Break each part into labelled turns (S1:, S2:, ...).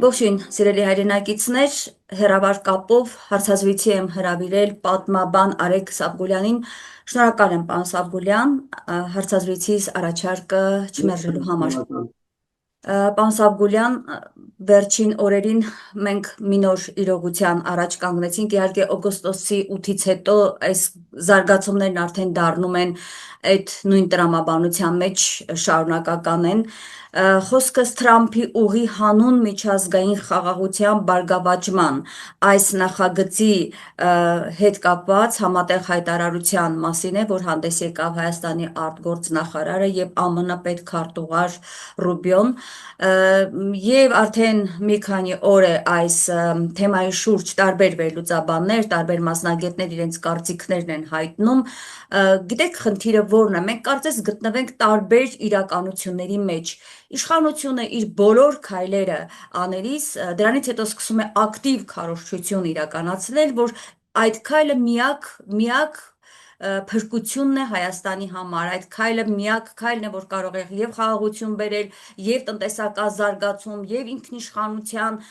S1: Ողջույն, սիրելի հայրենակիցներ, հեռավար կապով հարցազրույցի եմ հրավիրել պատմաբան Արեգ Սաբգուլյանին։ Շնորհակալ եմ, պարոն Սաբգուլյան, հարցազրույցիս առաջարկը չմերժելու համար։ Պարոն Սաբգուլյան, վերջին օրերին մենք մի նոր իրողության առաջ կանգնեցինք, իհարկե օգոստոսի 8-ից հետո այս զարգացումներն արդեն դառնում են այդ նույն տրամաբանության մեջ շարունակական են։ Խոսքս Թրամփի ուղի հանուն միջազգային խաղաղության բարգավաճման այս նախագծի հետ կապված համատեղ հայտարարության մասին է, որ հանդես եկավ Հայաստանի արտգործնախարարը եւ ԱՄՆ պետքարտուղար Ռուբիոն, եւ արդեն մի քանի օր է այս թեմայի շուրջ տարբեր վերլուծաբաններ, տարբեր մասնագետներ իրենց կարծիքներն են հայտնում։ Գիտեք, խնդիրը որն է, մենք կարծես գտնվենք տարբեր իրականությունների մեջ։ Իշխանությունը իր բոլոր քայլերը անելիս դրանից հետո սկսում է ակտիվ քարոզչություն իրականացնել, որ այդ քայլը միակ փրկությունն է Հայաստանի համար, այդ քայլը միակ քայլն է, որ կարող է եւ խաղաղություն բերել, եւ տնտեսական զարգացում, եւ ինքնիշխանության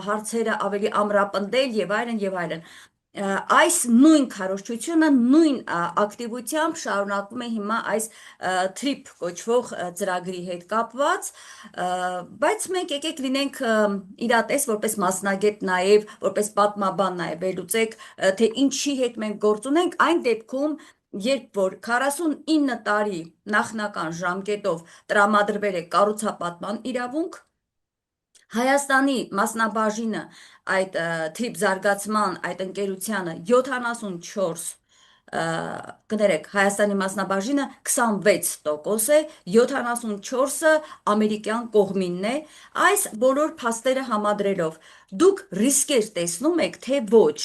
S1: հարցերը ավելի ամրապնդել եւ այլն եւ այլն։ Այս նույն քարոզչությունը նույն ակտիվությամբ շարունակվում է հիմա այս TRIP կոչվող ծրագրի հետ կապված, բայց մենք եկեք լինենք իրատես որպես մասնագետ նաև, որպես պատմաբան նաև վերլուծեք, թե ինչի հետ մենք գործ ունենք այն դեպքում, երբ որ 49 տարի նախնական ժամկետով տրամադրվել է կառուցապատման իրավունք, Հայաստանի մասնաբաժինը այդ TRIP զարգացման այդ ընկերությանը 74 կներեք, Հայաստանի մասնաբաժինը 26% է, 74-ը ամերիկյան կողմինն է, այս բոլոր փաստերը համադրելով դուք ռիսկեր տեսնում եք, թե ոչ,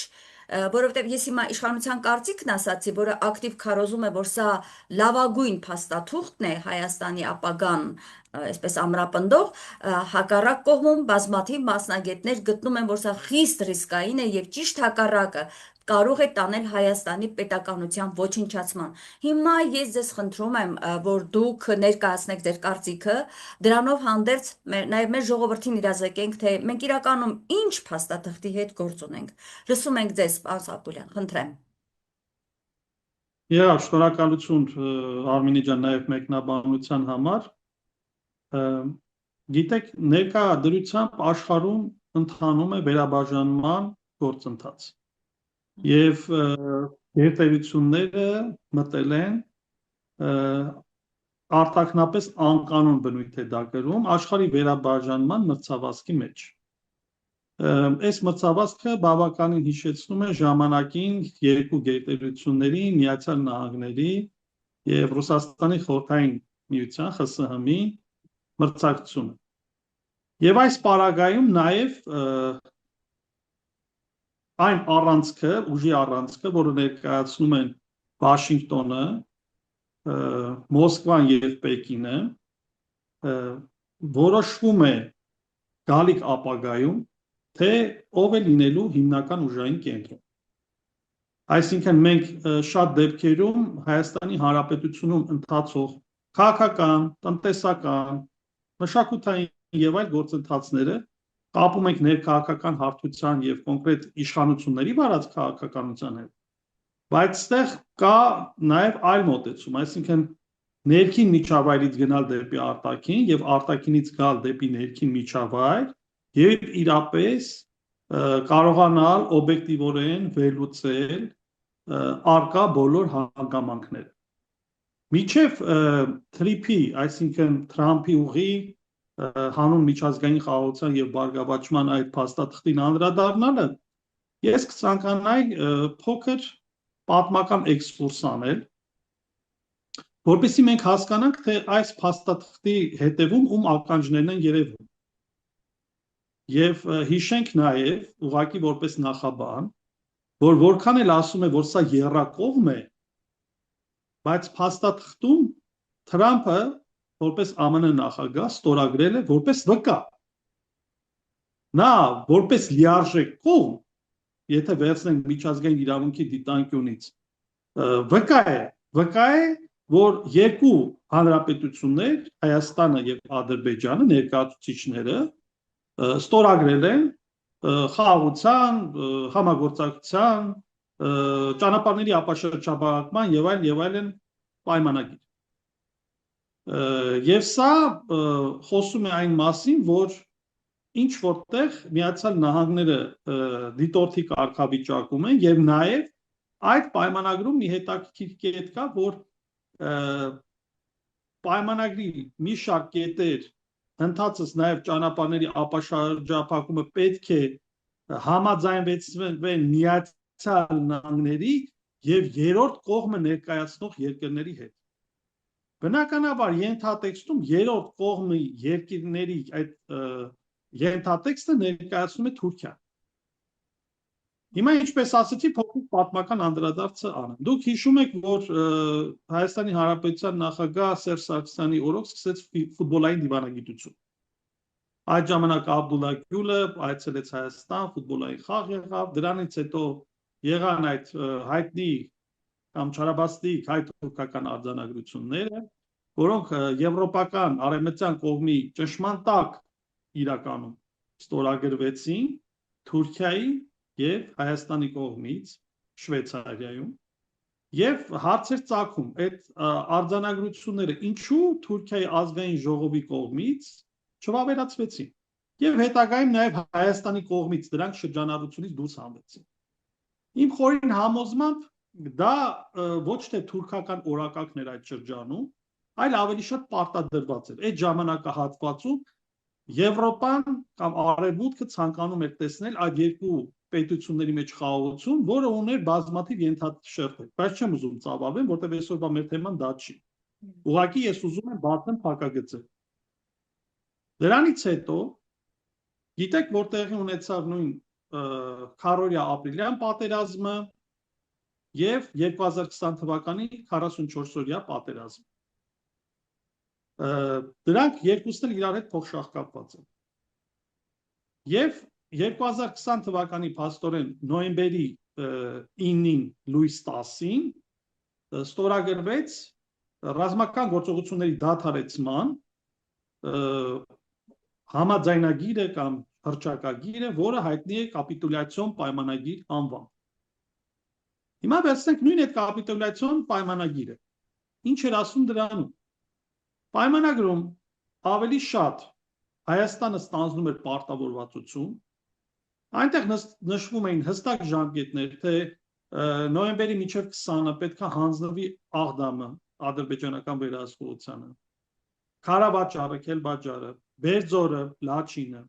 S1: որովհետև ես հիմա իշխանության կարծիքն ասացի, որը ակտիվ քարոզում է, որ սա լավագույն փաստաթուղթն է Հայաստանի ապագան այսպես ամրապնդող, հակառակ կողմում բազմաթիվ մասնագետներ գտնում են, որ սա խիստ ռիսկային է եւ ճիշտ հակառակը կարող է տանել Հայաստանի պետականության ոչնչացման։ Հիմա ես ձեզ խնդրում եմ, որ դուք ներկայացնեք ձեր կարծիքը, դրանով հանդերձ նաև մեր ժողովրդին իրազեկենք, թե մենք իրականում ինչ փաստաթղթի հետ գործ ունենք։ Լսում ենք ձեզ, պարոն Սաբգուլյան, խնդրեմ։
S2: Շնորհակալություն Արմինի ջան նաև մեկնաբանության համար։ Գիտեք, ներկա դրությամբ աշխարհում ընթանում է վերաբաժանման գործընթաց։ Եվ գերտերությունները մտել են արտաքնապես անկանոն բնույթ է դա կրում աշխարհի վերաբաժանման մրցավազքի մեջ։ Այս մրցավազքը բավականին հիշեցնում է ժամանակին երկու գերտերությունների Միացյալ Նահանգների եւ Ռուսաստանի խորհրդային միության ԽՍՀՄ-ի մրցակցությունը։ Եվ այս պարագայում նաև այն առանցքը, ուժի առանցքը, որը ներկայացնում են Վաշինգտոնը, Մոսկվան եւ Պեկինը, որոշվում է գալիք ապագայում, թե ով է լինելու հիմնական ուժային կենտրոն։ Այսինքն մենք շատ դեպքերում Հայաստանի Հանրապետությունում ընթացող քաղաքական, տնտեսական, մշակութային եւ այլ գործընթացները կապում ենք ներքաղաքական հարթության եւ կոնկրետ իշխանությունների վարած քաղաքականության հետ, բայց այստեղ կա նաեւ այլ մոտեցում, այսինքն ներքին միջավայրից գնալ դեպի արտաքին եւ արտաքինից գալ դեպի ներքին միջավայր եւ իրապես կարողանալ օբյեկտիվորեն վերլուծել արկա բոլոր հանգամանքները։ Միջև TRIP-ի, այսինքն Թրամփի ուղի հանուն միջազգային խաղաղության եւ բարգավաճման այդ փաստաթղթին անդրադառնալը, ես կցանկանայի փոքր պատմական էքսկուրս անել, որպեսզի մենք հասկանանք, թե այս փաստաթղթի հետևում ում ականջներն են երևում։ Եվ հիշենք նաեւ, ուղղակի որպես նախաբան, որ որքան էլ ասում է, որ սա եռակողմ է, բայց փաստաթղթում Թրամփը որպես ԱՄՆ նախագահ ստորագրել է որպես վկա։ Նա որպես լիարժեք կողմ, եթե վերցնենք միջազգային իրավունքի դիտանկյունից, վկա է, որ երկու հանրապետություններ, Հայաստանը եւ Ադրբեջանը, ներկայացուցիչները ստորագրել են խաղաղության, համագործակցության, ճանապարհների ապաշրջապատման եւ այլն պայմանագիր։ Եվ սա խոսում է այն մասին, որ ինչ որտեղ Միացյալ Նահանգները դիտորդի կարգավիճակում են եւ նաեւ այդ պայմանագրում մի հետաքրքիր կետ կա, որ պայմանագրի մի շարք կետեր ընդհանրապես նաև ճանապարհների ապաշրջապակումը պետք է համաձայնվեն Միացյալ Նահանգների եւ երրորդ կողմը ներկայացնող երկրների հետ։ Բնականաբար ենթատեքստում երրորդ կողմի երկրների այդ ենթատեքստը ներկայացնում է Թուրքիան։ Հիմա ինչպես ասացի, փոքրիկ պատմական անդրադարձը անեմ։ Դուք հիշում եք, որ Հայաստանի Հանրապետության նախագահ Սերժ Սարգսյանի օրոք սկսեց ֆուտբոլային դիվանագիտություն։ Այդ ժամանակ Աբդուլլա Գյուլը այցելեց Հայաստան, ֆուտբոլային խաղ եղավ, դրանից հետո եղան այդ հայտնի կամ չարաբաստիկ հայ-թուրքական արձանագրությունները, որոնք եվրոպական արևմտյան կողմի ճնշման տակ իրականում ստորագրվեցին Թուրքիայի եւ Հայաստանի կողմից Շվեյցարիայում եւ հարցեր ծագում այդ արձանագրությունները ինչու Թուրքիայի ազգային ժողովի կողմից չվավերացվեցին եւ հետագայում նաեւ Հայաստանի կողմից դրանք շրջանառությունից դուրս հանվեցին։ Իմ խորին համոզմամբ դա ոչ թե թուրքական օրակարգն էր այդ շրջանում, այլ ավելի շատ պարտադրված էր։ Այդ ժամանակահատվածում Եվրոպան կամ Արևմուտքը ցանկանում էր տեսնել այդ երկու պետությունների մեջ խաղաղություն, որը ուներ բազմաթիվ ենթաշերտեր, բայց չեմ ուզում ծավալվեմ, որտեղ այսօրվա մեր թեման դա չի։ Ուղղակի ես ուզում եմ բացեմ փակագծը։ Դրանից հետո գիտեք որտեղի ունեցավ նույն քարորիա ապրիլյան պատերազմը եւ 2020 թվականի 44-օրյա պատերազմը։ Դրանք երկուսն էլ իրար հետ փոխշաղկապված են։ Եվ 2020 թվականի փաստորեն նոյեմբերի 9-ին լույս 10-ին ստորագրվեց ռազմական գործողությունների դադարեցման համաձայնագիրը կամ հռչակագիրը, որը հայտնի է կապիտուլյացիոն պայմանագիր անվամբ։ Հիմա վերցնենք նույն այդ կապիտուլյացիոն պայմանագիրը։ Ինչ էր ասում դրանում։ Պայմանագրում ավելի շատ Հայաստանը ստանձնում էր պարտավորվածություն, այնտեղ նշվում էին հստակ ժամկետներ, թե նոյեմբերի մինչև 20-ը պետք է հանձնվի Աղդամը, ադրբեջանական վերահսկողությանը, Ղարաբաղը, Քելբաջարը, Բերձորը, Լաչինը,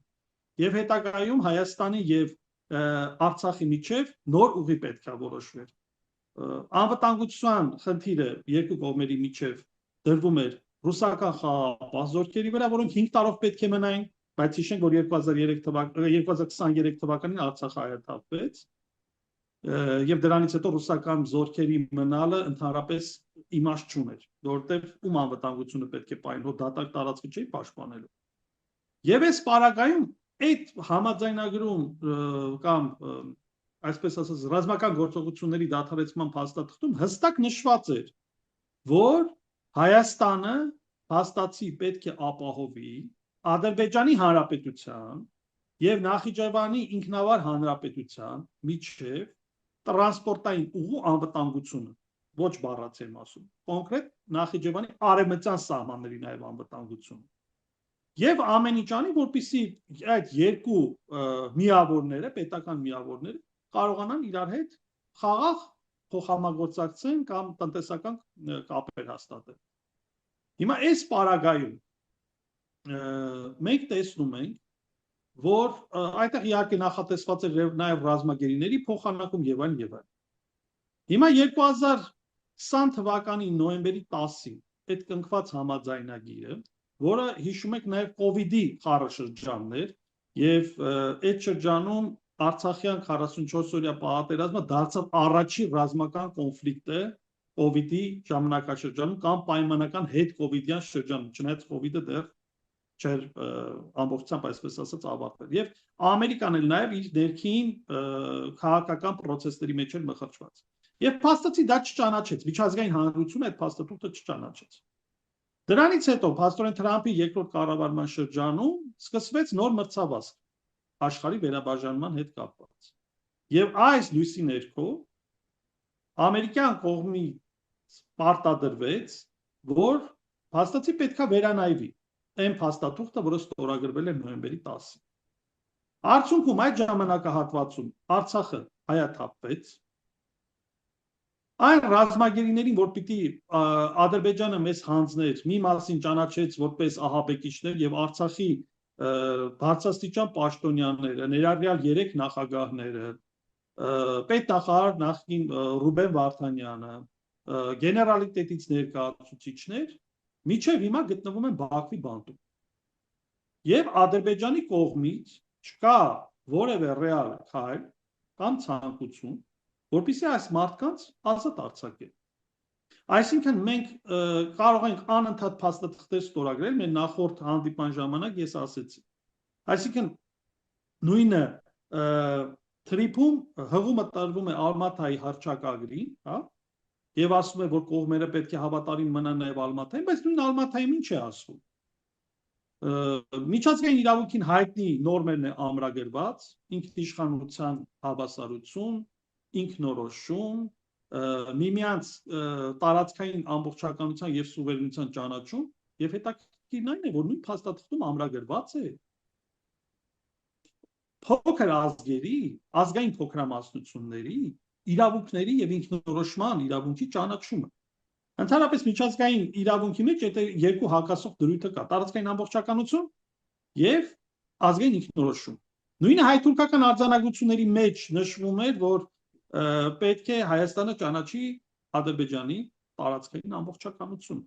S2: եւ հետագայում Հայաստանի եւ Արցախի միջև նոր ուղի պետք է որոշվեր։ Անվտանգության խնդիրը երկու կողմերի միջև դրվում էր ռուսական խաղաղապահ զորքերի վրա, որոնք 5 տարով պետք է մնային, բայց հիշենք, որ 2023 թվականին Արցախը հայաթափվեց, եւ դրանից հետո ռուսական զորքերի մնալը ընդհանրապես իմաստ չուներ, որովհետեւ ում անվտանգությունը պետք է պահեն, որ դատարկ տարածքը չի պաշտպանելու։ Եվ այս պարագայում այդ համաձայնագրում կամ այսպես ասած ռազմական գործողությունների դադարեցման փաստաթղթում հստակ նշված էր, որ Հայաստանը փաստացի պետք է ապահովի Ադրբեջանի Հանրապետության եւ Նախիջևանի ինքնավար հանրապետության միջև տրանսպորտային ուղու անվտանգությունը, ոչ բառացիեմ ասում, կոնկրետ Նախիջևանի արևմտյան սահմանների նաեւ անվտանգությունը։ Եվ ամեն ինչ անի, որպեսզի այդ երկու միավորները, պետական միավորները կարողանան իրար հետ խաղաղ փոխհամագործակցեն կամ տնտեսական կապեր հաստատեն։ Հիմա այս պարագայում մենք տեսնում ենք, որ այդտեղ իհարկե նախատեսված է նաև ռազմագերիների փոխանակում եւ այլն եւ այլն։ Հիմա 2020 թվականի նոյեմբերի 10-ին այդ կնքված համաձայնագիրը, որը հիշում եք նաև կոവിഡ്ի խառը շրջանն էր եւ այդ շրջանում Արցախյան 44-օրյա պատերազմը դարձավ առաջին ռազմական կոնֆլիկտը կոവിഡ്ի ժամանակաշրջանում կամ պայմանական հետ կոവിഡ്յան շրջանում, չնայած կոവിഡ്ը դեռ չէր ամբողջությամբ այսպես ասած ավարտվել։ Եվ Ամերիկան էլ նաև իր ներքին քաղաքական process-ների մեջ էր մխրճված։ Եվ փաստացի դա չճանաչեց, միջազգային հանրությունը այդ փաստաթուղթը չճանաչեց։ Դրանից հետո փաստորեն Թրամփի երկրորդ կառավարման շրջանում սկսվեց նոր մրցավազք աշխարհի վերաբաժանման հետ կապված։ Եվ այս լույսի ներքո ամերիկյան կողմից պարտադրվեց, որ փաստացի պետքա վերանայվի այն փաստաթուղթը, որը ստորագրվել է նոյեմբերի 10-ին։ Արդյունքում այդ ժամանակահատվածում Արցախը հայաթափվեց։ Այն ռազմագերիներին, որ պիտի Ադրբեջանը մեզ հանձներ, մի մասին ճանաչեց որպես ահաբեկիչներ եւ Արցախի բարձրաստիճան պաշտոնյաները, ներառյալ 3 նախագահները, պետնախարար նախկին Ռուբեն Վարդանյանը, գեներալիտետից ներկայացուցիչներ, միջև հիմա գտնվում են Բաքվի բանտում։ Եվ Ադրբեջանի կողմից չկա որևէ ռեալ քայլ կամ ցանկություն, որպեսզի այս մարդկանց ազատ արձակել։ Այսինքն մենք կարող ենք անընդհատ փաստաթղթեր ստորագրել, մեր նախորդ հանդիպման ժամանակ ես ասեցի։ Այսինքն նույնը թրիփում հղումը տրվում է Ալմաթայի հռչակագրին, հա, եւ ասում է, որ կողմերը պետք է հավատարիմ մնան նաեւ Ալմաթային, բայց նույն Ալմաթայում ինչ է ասում։ Միջազգային իրավունքին հայտնի նորմերն է ամրագրված, ինքնիշխանության հավասարություն, ինքնորոշում, միմյանց տարածքային ամբողջականության եւ սուվերենության ճանաչում, եւ հետաքրքիրն այն է, որ նույն փաստաթղթում ամրագրված է փոքր ազգերի, ազգային փոքրամասնությունների իրավունքների եւ ինքնորոշման իրավունքի ճանաչումը։ Ընդհանրապես միջազգային իրավունքի մեջ այդ երկու հակասող դրույթը կա՝ տարածքային ամբողջականություն եւ ազգային ինքնորոշում։ Նույնը հայ-թուրքական արձանագրությունների մեջ նշվում էր, որ պետք է Հայաստանը ճանաչի Ադրբեջանի տարածքային ամբողջականությունը։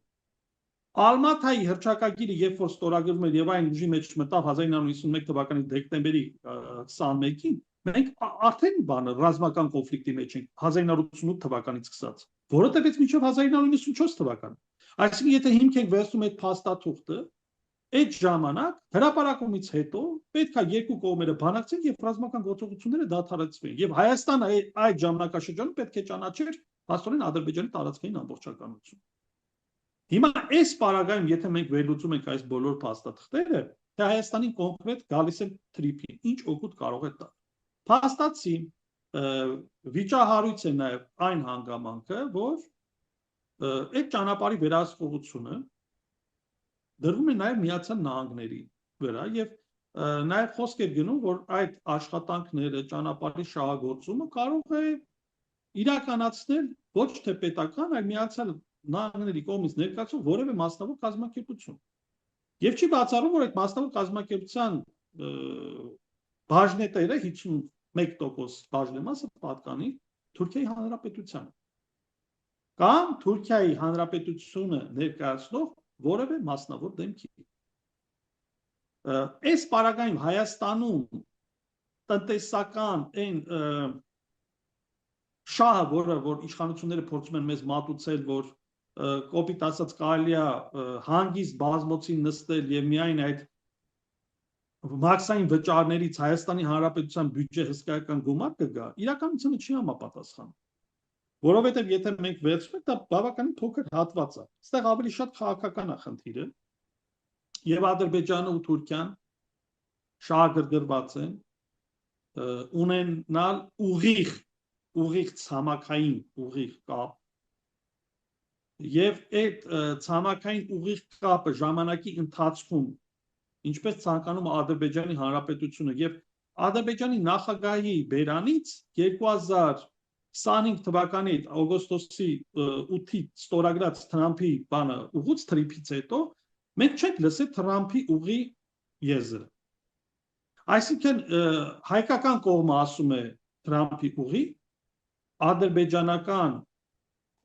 S2: Ալմաթայի հռչակագիրը երբ որ ստորագրվում էր եւ այն ուժի մեջ մտավ 1991 թվականի դեկտեմբերի 21-ին, մենք արդեն ռազմական կոնֆլիկտի մեջ ենք 1988 թվականից սկսած, որը տևեց մինչև 1994 թվականը։ Այսինքն եթե հիմք ենք վերցնում այդ փաստաթուղթը, այդ ժամանակ հրապարակումից հետո պետք է երկու կողմերը բանակցեն եւ ռազմական գործողությունները դադարեցվեն։ Եվ Հայաստանը այդ ժամանակաշրջանում պետք է ճանաչեր փաստորեն Ադրբեջանի տարածքային ամբողջականություն։ Հիմա այս պարագայում, եթե մենք վերլուծում ենք այս բոլոր փաստաթղթերը, թե Հայաստանին կոնկրետ գալիս է թրիփին, ինչ օգուտ կարող է տալ։ Փաստացի վիճահարույց է նաև այն հանգամանքը, որ այդ ճանապարհի վերահսկողությունը դրվում է նաև Միացյալ Նահանգների վրա եւ նաև խոսք է գնում, որ այդ աշխատանքները ճանապարհի շահագործումը կարող է իրականացնել ոչ թե պետական, այլ Միացյալ Նահանգների կողմից ներկայացող որևէ մասնավոր կազմակերպություն։ Եվ չի բացառում, որ այդ մասնավոր կազմակերպության բաժնետերը 51% բաժնեմասը պատկանի Թուրքիայի Հանրապետությանը կամ Թուրքիայի Հանրապետությունը ներկայացնող որևէ մասնավոր դեմքի։ Այս պարագայում Հայաստանում տնտեսական այն շահը, որ իշխանությունները փորձում են մեզ մատուցել, որ կոպիտ ասած կարելի է հանգիստ բազմոցին նստել եւ միայն այդ մաքսային վճարներից Հայաստանի Հանրապետության բյուջե հսկայական գումար կգա, իրականությունը չի համապատասխանում։ Որովհետեւ եթե մենք վերցնում ենք, դա բավականին փոքր հատված է։ Այստեղ ավելի շատ քաղաքական է խնդիրը եւ Ադրբեջանը ու Թուրքիան շահագրգռված են ունենալ ուղիղ ցամաքային ուղիղ կապ եւ այդ ցամաքային ուղիղ կապը ժամանակի ընթացքում ինչպես ցանկանում է Ադրբեջանի Հանրապետությունը եւ Ադրբեջանի նախագահի բերանից 2025 թվականի օգոստոսի 8-ի ստորագրած Թրամփի բանը ուղուց թրիփից հետո մենք չենք լսել Թրամփի ուղի եզրը։ Այսինքն հայկական կողմը ասում է Թրամփի ուղի, ադրբեջանական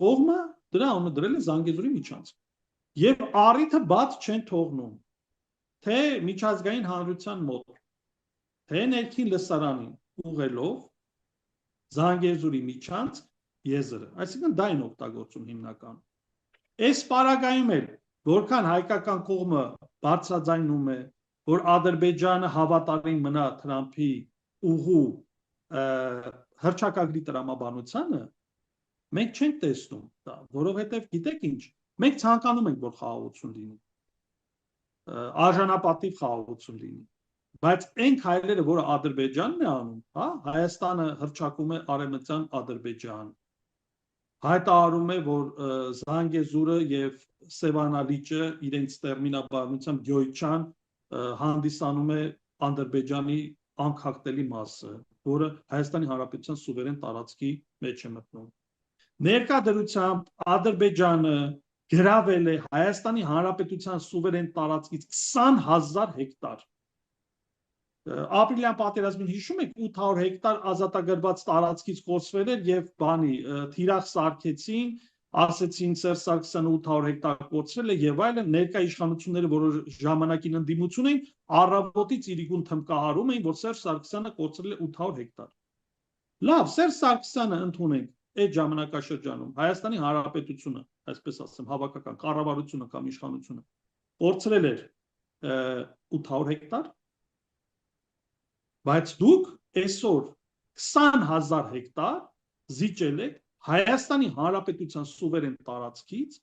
S2: կողմը դրա անունը դրել է Զանգեզուրի միջանցք։ Եվ առիթը բաց չեն թողնում թե միջազգային հանրության մոտ, թե ներքին լսարանին ուղղելով Զանգեզուրի միջանցք եզրը։ Այսինքն դա են օգտագործում հիմնականում։ Այս պարագայում էլ որքան հայկական կողմը բարձրաձայնում է, որ Ադրբեջանը հավատարիմ մնա Թրամփի ուղու հռչակագրի տրամաբանությանը, մենք չենք տեսնում դա, որովհետև գիտեք ինչ, Մենք ցանկանում ենք, որ խաղաղություն լինի, արժանապատիվ խաղաղություն լինի, բայց այն քայլերը, որը Ադրբեջանն է անում, հա, Հայաստանը հռչակում է Արևմտյան Ադրբեջան, հայտարարում է, որ Զանգեզուրը եւ Սևանալիճը իրենց տերմինաբանությամբ Գյոյչան հանդիսանում է Ադրբեջանի անկախտելի մասը, որը Հայաստանի Հանրապետության սուվերեն տարածքի մեջ է մտնում։ Ներկա դրությամբ Ադրբեջանը գրավել է Հայաստանի Հանրապետության սուվերեն տարածքից 20,000 հեկտար։ Ապրիլյան պատերազմին հիշում եք 800 հեկտար ազատագրված տարածքից կորցվել էր եւ թիրախ սարքեցին, ասեցին Սերժ Սարգսյանը 800 հեկտար կորցրել է եւ այլն, ներկա իշխանությունները, որը ժամանակին ընդդիմություն էին, առավոտից իրիկուն թմկահարում էին, որ Սերժ Սարգսյանը կորցրել է 800 հեկտար։ Լավ, Սերժ Սարգսյանը ընդունենք այդ ժամանակաշրջանում Հայաստանի Հանրապետությունը, այսպես ասեմ, հավաքական կառավարությունը կամ իշխանությունը կորցրել էր 800 հեկտար, բայց դուք այսօր 20,000 հեկտար զիջել եք Հայաստանի Հանրապետության սուվերեն տարածքից,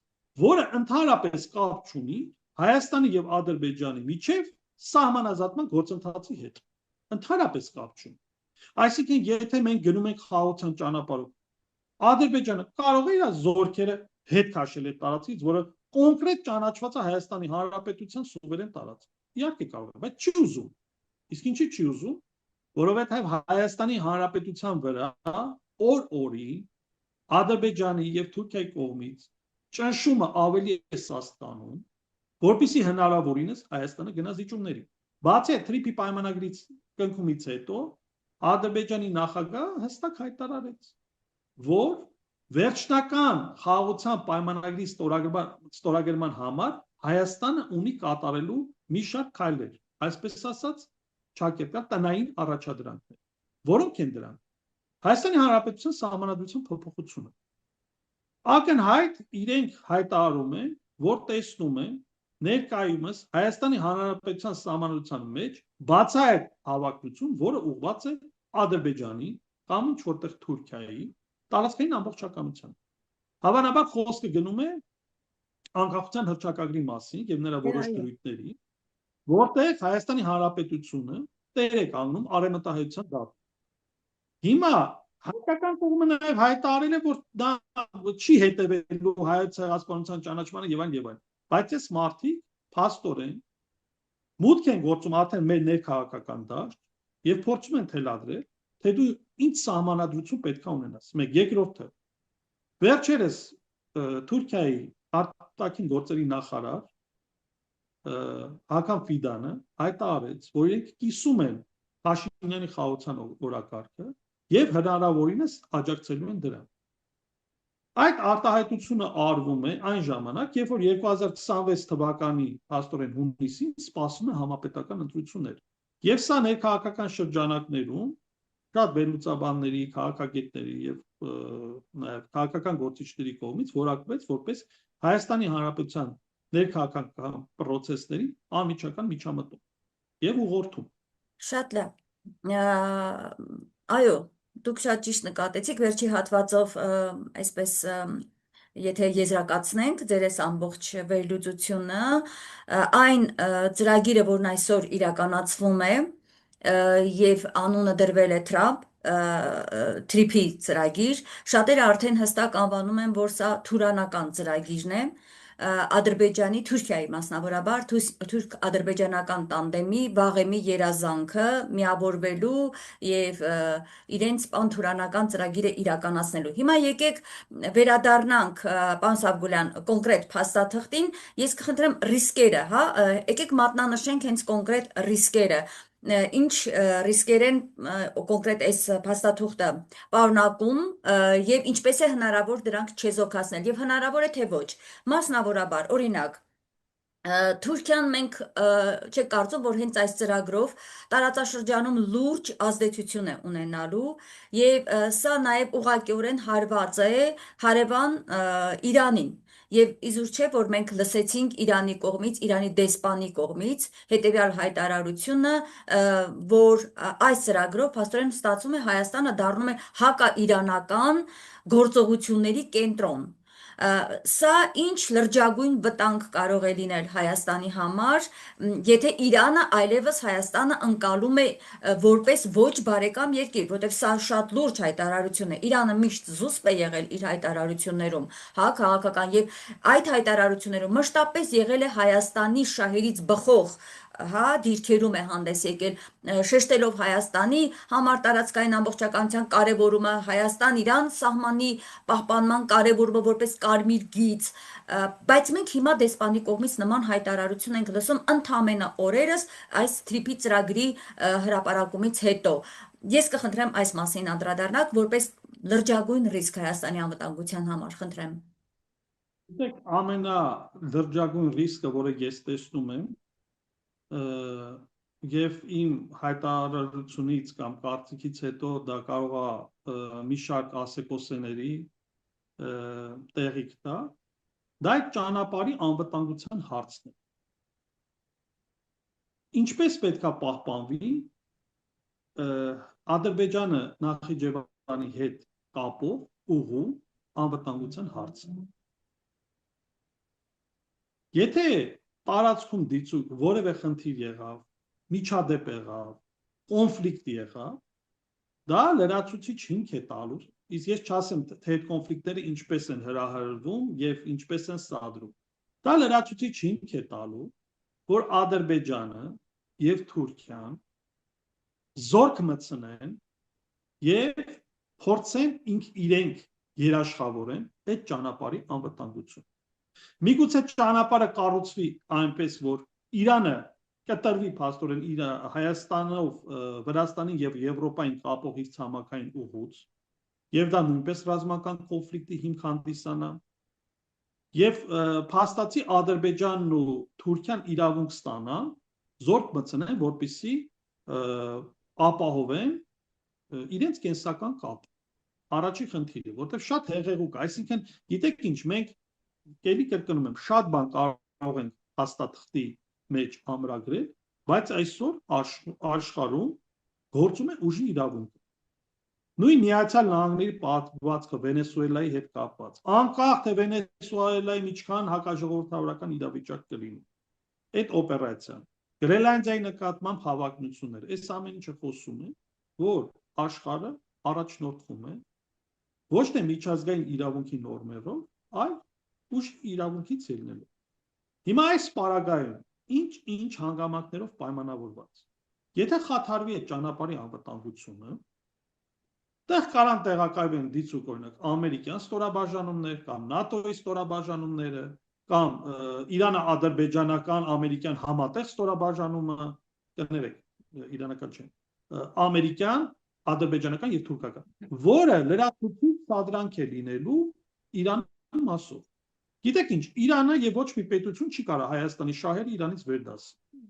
S2: որը ընդհանրապես կապ չունի Հայաստանի եւ Ադրբեջանի միջև սահմանազատման գործընթացի հետ։ Ընդհանրապես կապ չունի։ Այսինքն, եթե մենք գնում ենք խաղաղության ճանապարհով, Ադրբեջանը կարող է իր զորքերը հետ քաշել այդ տարածքից, որը կոնկրետ ճանաչված է Հայաստանի Հանրապետության սուվերեն տարածք։ Իհարկե կարող է, բայց չի ուզում։ Իսկ ինչի չի ուզում, որովհետև Հայաստանի Հանրապետության վրա օր-օրի Ադրբեջանի եւ Թուրքիայի կողմից ճնշումը ավելի է ստանում, որպեսզի հնարավորինս Հայաստանը գնա զիջումների։ Բացի այդ Թրիփի պայմանագրից կնքումից հետո Ադրբեջանի նախագահը հստակ հայտարարեց, որ վերջնական խաղաղության պայմանագրի ստորագրման համար Հայաստանը ունի կատարելու մի շարք քայլեր, այսպես ասած, ճակերտած տնային առաջադրանքներ, որոնք են դրանք։ Հայաստանի Հանրապետության սահմանադրության փոփոխությունը։ Ակնհայտ իրենք հայտարարում են, որ տեսնում են ներկայումս Հայաստանի Հանրապետության սահմանադրության մեջ բացահայտ հավակնություն, որը ուղղված է Ադրբեջանի կամ ինչ որտեղ Թուրքիայի տարածքային ամբողջականության։ Հավանաբար խոսքը գնում է անկախության հռչակագրի մասին եւ նրա որոշ դրույթների, որտեղ Հայաստանի Հանրապետությունը տեր է կանգնում արևմտահայության դաշտում։ Հիմա հայկական կողմը նաև հայտարարել է, որ դա չի հետևելու հայոց ցեղասպանության ճանաչմանը եւ այլն, բայց այս մարդիկ փաստորեն մուտք են գործում արդեն մեր ներքաղաքական դաշտ եւ փորձում են թելադրել, թե դու ինչ սահմանադրություն պետք է ունենաս։ Մեկ երկրորդը վերջերս Թուրքիայի արտաքին գործերի նախարար Հական Ֆիդանը հայտարարեց, որ իրենք կիսում են Փաշինյանի խաղաղության օրակարգը եւ հնարավորինս աջակցելու են դրան։ Այդ արտահայտությունը արվում է այն ժամանակ, երբ որ 2026 թվականի աստորեն հունիսին սպասում է համապետական ընտրություններ։ Եվ սա ներքաղաքական շրջանակներում շատ վերլուծաբանների, քաղաքագետների եւ նաեւ քաղաքական գործիչների կողմից որակվեց որպես Հայաստանի Հանրապետության ներքաղաքական process-ների անմիջական միջամտում եւ ուղղորդում։
S1: Շատ լավ։ Այո, դուք շատ ճիշտ նկատեցիք վերջի հատվածով, այսպես եթե եզրակացնենք ձեր այս ամբողջ վերլուծությունը, այն ծրագիրը, որն այսօր իրականացվում է եւ անունը դրվել է Թրիփի ծրագիր, շատերը արդեն հստակ անվանում են, որ սա թուրանական ծրագիրն է, Ադրբեջանի, Թուրքիայի մասնավորաբար թուրք-ադրբեջանական տանդեմի վաղեմի երազանքը միավորվելու եւ իրենց պանթուրանական ծրագիրը իրականացնելու։ Հիմա եկեք վերադառնանք պարոն Սաբգուլյան կոնկրետ փաստաթղթին, ես կխնդրեմ ռիսկերը, հա, եկեք մատնանշենք հենց կոնկրետ ռիսկերը։ Ինչ ռիսկեր են կոնկրետ այս փաստաթուղթը պարունակում եւ ինչպես է հնարավոր դրանք չեզոքացնել եւ հնարավոր է թե ոչ։ Մասնավորաբար, օրինակ, Թուրքիան մենք չեք կարծում, որ հենց այս ծրագրով տարածաշրջանում լուրջ ազդեցություն է ունենալու եւ սա նաեւ ուղղակիորեն հարված է հարևան Իրանին։ Եվ իզուր չէ, որ մենք լսեցինք Իրանի կողմից, Իրանի դեսպանի կողմից հետևյալ հայտարարությունը, որ այս ծրագրով փաստորեն ստացվում է Հայաստանը դառնում է հակաիրանական գործողությունների կենտրոն։ Սա ինչ լրջագույն վտանգ կարող է լինել Հայաստանի համար, եթե Իրանը այլևս Հայաստանը ընկալում է որպես ոչ բարեկամ երկիր, որտեղ սա շատ լուրջ հայտարարություն է։ Իրանը միշտ զուսպ է եղել իր հայտարարություններում, հա, քաղաքական, եւ այդ հայտարարություններում մշտապես եղել է Հայաստանի շահերից բխող, հա, դիրքերում է հանդես եկել, շեշտելով Հայաստանի համար տարածքային ամբողջականության կարևորումը, Հայաստան-Իրան սահմանի պահպանման կարևորումը որպես կարմիր գիծ, բայց մենք հիմա դեսպանի կողմից նման հայտարարություն ենք լսում ընդամենը օրերս այս թրիփի ծրագրի հրապարակումից հետո։ Ես կխնդրեմ այս մասին անդրադառնալ որպես լրջագույն ռիսկ Հայաստանի անվտանգության համար, խնդրեմ։
S2: Գիտեք, ամենալրջագույն ռիսկը, որը ես տեսնում եմ, եւ իմ հայտարարությունից կամ կարծիքից հետո դա կարող է մի շարք ասեկոսեների տեղիք տա, դա այդ ճանապարհի անվտանգության հարցն է։ Ինչպես պետք է պահպանվի Ադրբեջանը Նախիջևանի հետ կապով ուղու անվտանգության հարցը։ Եթե տարածքում դիցուկ որևէ խնդիր եղավ, միջադեպ եղավ, կոնֆլիկտ եղավ, դա լրացուցիչ հիմք է տալու, իսկ ես չասեմ, թե այդ կոնֆլիկտները ինչպես են հրահրվում եւ ինչպես են սադրում։ Դա լրացուցիչ հիմք է տալու, որ Ադրբեջանը եւ Թուրքիան զորք մտցնեն եւ փորձեն իրենք երաշխավորեն այդ ճանապարհի անվտանգություն։ Միգուցե ճանապարհը կառուցվի այնպես, որ Իրանը կտրվի փաստորեն իր Հայաստանով, Վրաստանին եւ Եվրոպային կապող իր ցամաքային ուղուց, եւ դա նույնպես ռազմական կոնֆլիկտի հիմք հանդիսանա, եւ փաստացի Ադրբեջանն ու Թուրքիան իրավունք ստանան զորք մտցնեն, որպեսզի ապահովեն իրենց կենսական կապը։ Առաջին խնդիրը, որտեղ շատ հեղեղուկ, այսինքն գիտեք ինչ, մենք Կելի կրկնում եմ, շատ բան կարող ենք հաստատքի մեջ ամրագրել, բայց այսօր աշխարհում գործում է ուժի իրավունքը։ Նույն Միացյալ Նահանգների պատմվածքը Վենեսուելայի հետ կապված, անկախ թե Վենեսուելայի ինչքան հակաժողովրդավարական իրավիճակ կլինի, այդ օպերացիան, Գրենլանդիայի նկատմամբ հավակնություններ, այս ամեն ինչը խոսում է, որ աշխարհը առաջնորդվում է ոչ թե միջազգային իրավունքի նորմերով, այլ ուժի իրավունքից ելնելով։ Հիմա այս պարագայում ինչ հանգամանքներով պայմանավորված։ Եթե խաթարվի այդ ճանապարհի անվտանգությունը, տեղ կարան տեղակայվեն դիցուկ օրինակ ամերիկյան ստորաբաժանումներ կամ ՆԱՏՕ-ի ստորաբաժանումները կամ Իրано-ադրբեջանական ամերիկյան համատեղ ստորաբաժանումը, կներեք, իրանական չէ, ամերիկյան, ադրբեջանական եւ թուրքական, որը լրացուցիչ սադրանք է լինելու Իրանի մասով։ Գիտեք ինչ, Իրանը եւ ոչ մի պետություն չի կարող Հայաստանի շահերը Իրանից վերդասել։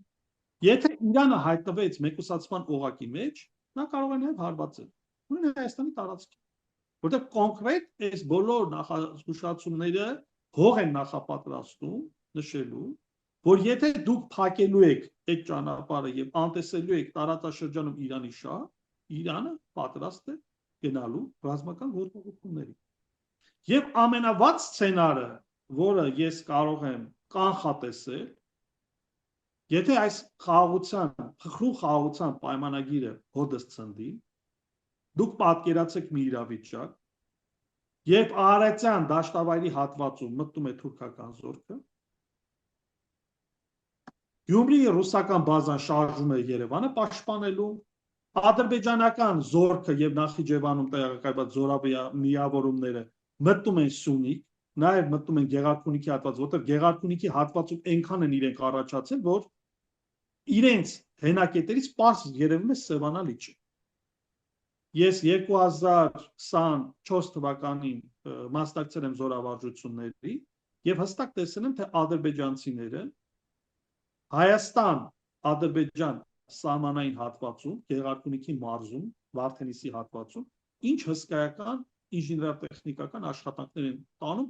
S2: Եթե Իրանը հայտնվեց մեկուսացման օղակի մեջ, նա կարող է նաեւ հարվածել նույն Հայաստանի տարածքի, որտեղ կոնկրետ այս բոլոր նախազգուշացումները հող են նախապատրաստում նշելու, որ եթե դուք փակելու եք այդ ճանապարհը եւ անտեսելու եք տարածաշրջանում Իրանի շահ, Իրանը պատրաստ է գնալու ռազմական գործողությունների։ Եվ ամենավատ սցենարը, որը ես կարող եմ կանխատեսել, եթե այս խաղաղության պայմանագիրը հոդս ցնդի, դուք պատկերացեք մի իրավիճակ, երբ Արարատյան դաշտավայրի հատվածում մտնում է թուրքական զորքը, Գյումրիի ռուսական բազան շարժում է Երևանը պաշտպանելու, ադրբեջանական զորքը եւ Նախիջևանում տեղակայված զորամիավորումները մտնում են Սյունիք, նաեւ մտնում են Գեղարքունիքի հատված, որտեղ Գեղարքունիքի հատվածում այնքան են իրենք առաջացել, որ իրենց հենակետերից պարզ երևում է Սևանա լիճը։ Ես 2024 թվականին մասնակցել եմ զորավարժությունների եւ հստակ տեսել եմ, թե ադրբեջանցիները Հայաստան-Ադրբեջան սահմանային հատվածում, Գեղարքունիքի մարզում, Վարդենիսի հատվածում, ինչ հսկայական ինժեներատեխնիկական աշխատանքներ են տանում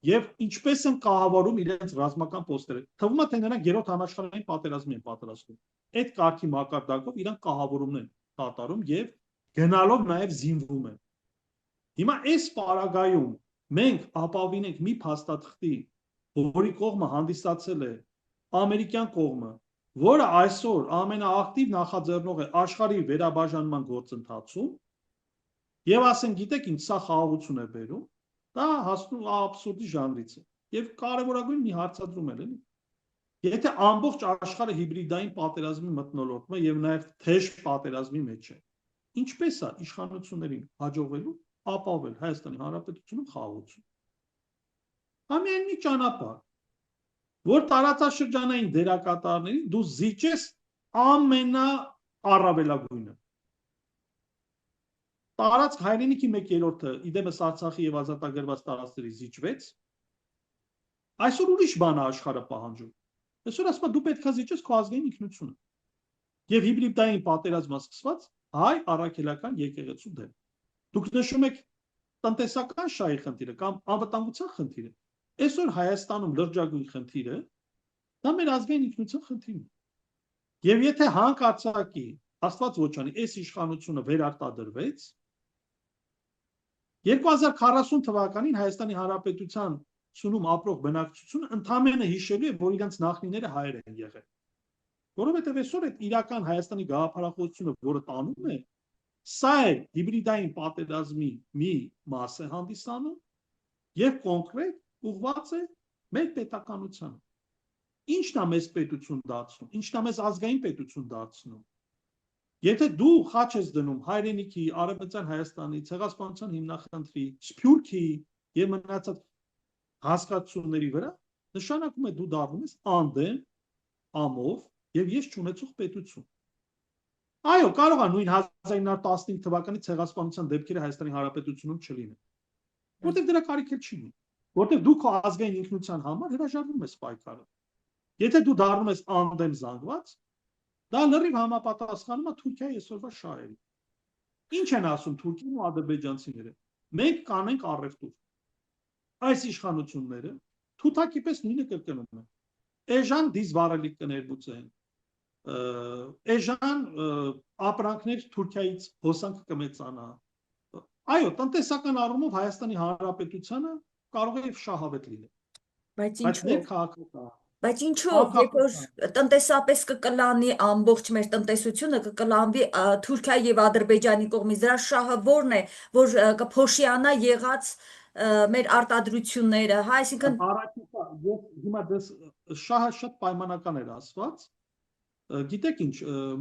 S2: եւ ինչպես են կահավորում իրենց ռազմական պոստերը։ Թվում է, թե նրանք երրորդ համաշխարհային պատերազմի են պատրաստվում։ Այդ կարգի մակարդակով իրենք կահավորումն են կատարում եւ գնալով նաեւ զինվում են։ Հիմա այս պարագայում մենք ապավինենք մի փաստաթղթի, որի կողմը հանդիսացել է ամերիկյան կողմը, որը այսօր ամենաակտիվ նախաձեռնող է աշխարհի վերաբաժանման գործընթացում, եւ ասեն, գիտեք ինչ, սա խաղաղություն է բերում, դա հասնում աբսուրդի ժանրից է։ Եվ կարևորագույն մի հարցադրում է, էլի։ Եթե ամբողջ աշխարհը հիբրիդային պատերազմի մթնոլորտում է եւ նաեւ թեժ պատերազմի մեջ է, ինչպես է իշխանություններին հաջողվելու ապավել Հայաստանի Հանրապետությունում խաղաղություն։ Ամեն մի ճանապարհ, որ տարածաշրջանային դերակատարներին դու զիջես ամենաառավելագույնը։ Տարածք հայրենիքի 1/3-ը իդեմս Արցախի եւ ազատագրված տարածքների զիջվեց։ Այսօր ուրիշ բան է աշխարհը պահանջում։ Այսօր ասում է դու պետք է զիջես քո ազգային ինքնությունը։ Եվ հիբրիդային պատերազմը սկսված հայ առաքելական եկեղեցու դեմ։ Դուք նշում եք տնտեսական շահի խնդիրը կամ անվտանգության խնդիրը։ Այսօր Հայաստանում լրջագույն խնդիրը դա մեր ազգային ինքնության խնդիրն է։ Եվ եթե հանկարծակի Աստված ոչ անի, այս իշխանությունը վերարտադրվեց 2040 թվականին Հայաստանի Հանրապետության սունում ապրող բնակչությունը ընդամենը հիշելու է, որ իրենց նախնիները հայեր են եղել։ Որովհետև այսօր այդ իրական Հայաստանի գաղափարախոսությունը, որը տանում է, սա է հիբրիդային պատերազմի մի մաս է հանդիսանում եւ կոնկրետ ուղղված է մեր պետականությանը։ Ինչն է մեզ պետություն դարձնում, ինչն է մեզ ազգային պետություն դարձնում։ Եթե դու խաչ ես դնում հայրենիքի, Արևմտյան Հայաստանի, ցեղասպանության հիմնախնդրի, Սփյուռքի եւ մնացած հասկացությունների վրա, նշանակում է դու դառնում ես անդեմ, ամով եւ ես չունեցող պետություն։ Այո, կարող է նույն 1915 թվականի ցեղասպանության դեպքերը Հայաստանի Հանրապետությունում չլինեն։ Որտեղ դրա կարիք չի լինի, որտեղ դու քո ազգային ինքնության համար հրաժարվում ես պայքարը։ Եթե դու դառնում ես անդեմ զանգված, դա լրիվ համապատասխանում է Թուրքիայի այսօրվա շահերին։ Ինչ են ասում թուրքին ու ադրբեջանցիները։ Մենք կանենք առևտուր։ Այս իշխանությունները թութակի պես նույնը կրկնում են։ Էժան դիզվարելիք կներբուծեն։ Էժան ապրանքներ Թուրքիայից հոսանք կմեծանա։ Այո, տնտեսական առումով Հայաստանի Հանրապետությունը կարող է շահավետ լինել։
S1: Բայց
S2: ինչու՞։
S1: Բայց ինչով, երբ որ տնտեսապես կկլանի ամբողջ մեր տնտեսությունը կկլանվի Թուրքիայի եւ Ադրբեջանի կողմից, դրա շահը ո՞րն է, որ կփոշիանա եղած մեր արտադրությունները, հա, այսինքն
S2: հիմա դες շահը շատ պայմանական էր ասված։ Գիտեք ինչ,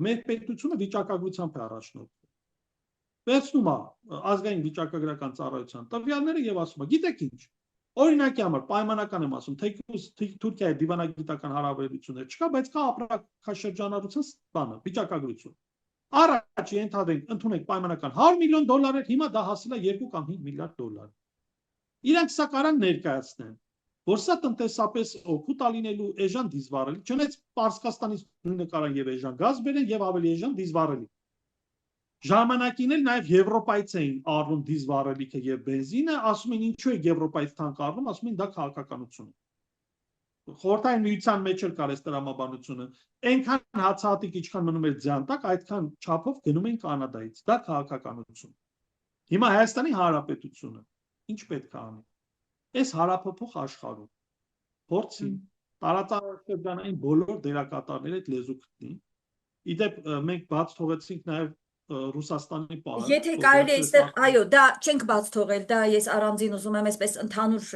S2: մեր պետությունը վիճակագրությամբ է առաջնորդվում։ Վերցնում է ազգային վիճակագրական ծառայության տվյալները եւ ասում է, գիտեք ինչ, օրինակի համար պայմանական եմ ասում, թեկուզ Թուրքիայի դիվանագիտական հարաբերություններ չկա, բայց կա ապրանքաշրջանառության բանը, վիճակագրություն։ Առաջ ենթադրենք, ընդունենք պայմանական $100 միլիոն էր, հիմա դա հասել է 2 կամ 5 միլիարդ $։ Իրանք սա կարան ներկայացնեն, որ սա տնտեսապես օգուտ ալինելու էժան դիզվարելի, չնայած Պարսկաստանից նույնը կարան եւ էժան գազ բերեն եւ ավելի էժան դիզվարելի։ Ժամանակին էլ նաև Եվրոպայից էին առնում դիզվարելիքը եւ բենզինը, ասում են ինչու է Եվրոպայից թանկ առնում, ասում են դա քաղաքականություն է։ Խորհրդային միության մեջ էլ կար այս տրամաբանությունը, այնքան հացահատիկ ինչքան մնում էր ձյան տակ, այդքան չափով գնում են Կանադայից, դա քաղաքականություն։ Հիմա Հայաստանի Հանրապետությունը ինչ պետք է անի։ Այս հարաբերփոխ աշխարհում փորձի տարածաշրջանային բոլոր դերակատարները այդ լեզու գտնի։ Իդեպ մենք բաց թողեցինք նաև Ռուսաստանի պարը։
S1: Եթե կարելի է այստեղ, այո, դա չենք բաց թողել, դա ես առանձին ուզում եմ այսպես ընդհանուր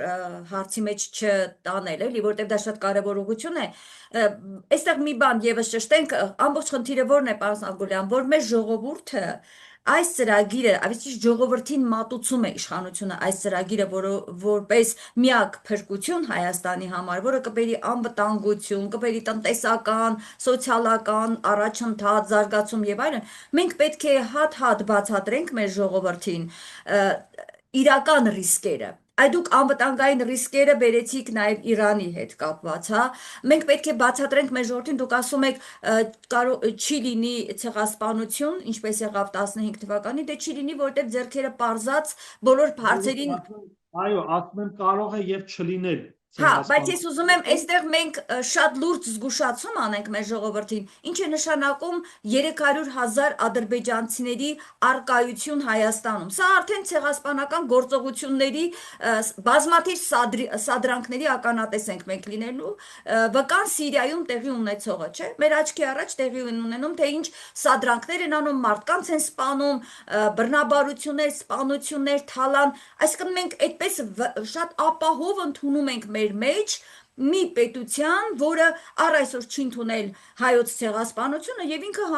S1: հարցի մեջ չտանել, էլի, որտեղ դա շատ կարևոր ուղղություն է։ Այստեղ մի բան եւս ճշտենք, ամբողջ խնդիրը ո՞րն է, պարոն Աբուլյան, որ մեր ժողովուրդը այս ծրագիրը, այսինքն ժողովրդին մատուցում է իշխանությունը այս ծրագիրը, որպես միակ փրկություն Հայաստանի համար, որը կբերի անվտանգություն, կբերի տնտեսական, սոցիալական առաջընթաց, զարգացում եւ այլն, մենք պետք է հատ-հատ բացատրենք մեր ժողովրդին իրական ռիսկերը։ Այդ դուք անվտանգային ռիսկերը բերեցիք նաև Իրանի հետ կապված, հա։ Մենք պետք է բացատրենք մեր ժողովրդին, դուք ասում եք չի լինի ցեղասպանություն, ինչպես եղավ 15 թվականին, դե չի լինի, որովհետև ձեռքերը պարզած բոլոր հարցերին
S2: Այո, ասում եմ կարող է եւ չլինել,
S1: Հա, բայց ես ուզում եմ այստեղ մենք շատ լուրջ զգուշացում անենք մեր ժողովրդին, ինչ է նշանակում 300,000 ադրբեջանցիների արկայություն Հայաստանում։ Սա արդեն ցեղասպանական գործողությունների բազմաթիվ սադրանքների ականատես ենք մենք լինելու, վկան Սիրիայում տեղի ունեցողը, չէ՞։ Մեր աչքի առաջ տեղի ունենում, թե ինչ սադրանքներ են անում, մարդկանց են սպանում, բռնաբարություններ, սպանություններ, թալան, այսինքն մենք այդպես շատ ապահով ընդունում ենք մեր մեջ մի պետության, որը առ այսօր չի ընդունել հայոց ցեղասպանությունը եւ ինքը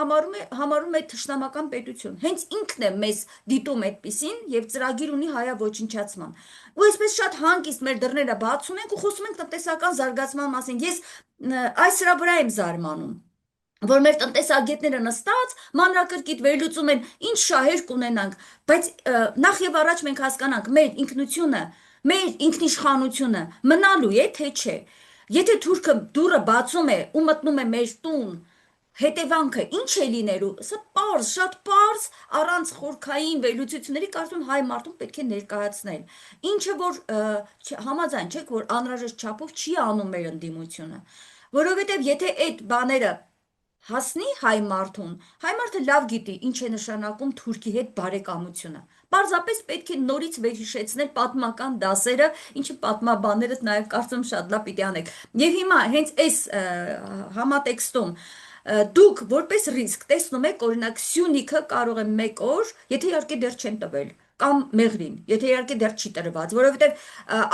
S1: համարում է թշնամական պետություն։ Հենց ինքն է մեզ դիտում այդպիսին եւ ծրագիր ունի հայավոչնչացման։ Ու այսպես շատ հանգիստ մեր դռները բացում ենք ու խոսում ենք տնտեսական զարգացման մասին։ Ես այս հրա վրա եմ զարմանում, որ մեր տնտեսագետները նստած մանրակրկիտ վերլուծում են ինչ շահեր կունենանք, բայց նախ եւ առաջ մենք հասկանանք մեր ինքնությունը, մեր ինքնիշխանությունը մնալու է թե չէ։ Եթե թուրքը դուռը բացում է ու մտնում է մեր տուն, հետևանքը ինչ է լինելու, սա պարզ, շատ պարզ, առանց խորքային վերլուծությունների կարծում հայ մարդուն պետք է ներկայացնել։ Ինչը որ համաձայն չեք, որ անհրաժեշտ չափով չի անում մեր ընդդիմությունը, որովհետև եթե այդ բաները հասնի հայ մարդը լավ գիտի ինչ է նշանակում Թուրքի հետ բարեկամությունը։ Պարզապես պետք է նորից վերհիշեցնել պատմական դասերը, ինչը պատմաբանները նաև կարծում շատ լավ պիտի անեք։ Եվ հիմա հենց այս համատեքստում դուք որպես ռիսկ տեսնում եք, օրինակ Սյունիքը կարող է 1 օր, եթե իհարկե դեռ չեն տվել, կամ Մեղրին, եթե իհարկե դեռ չի տրված, որովհետև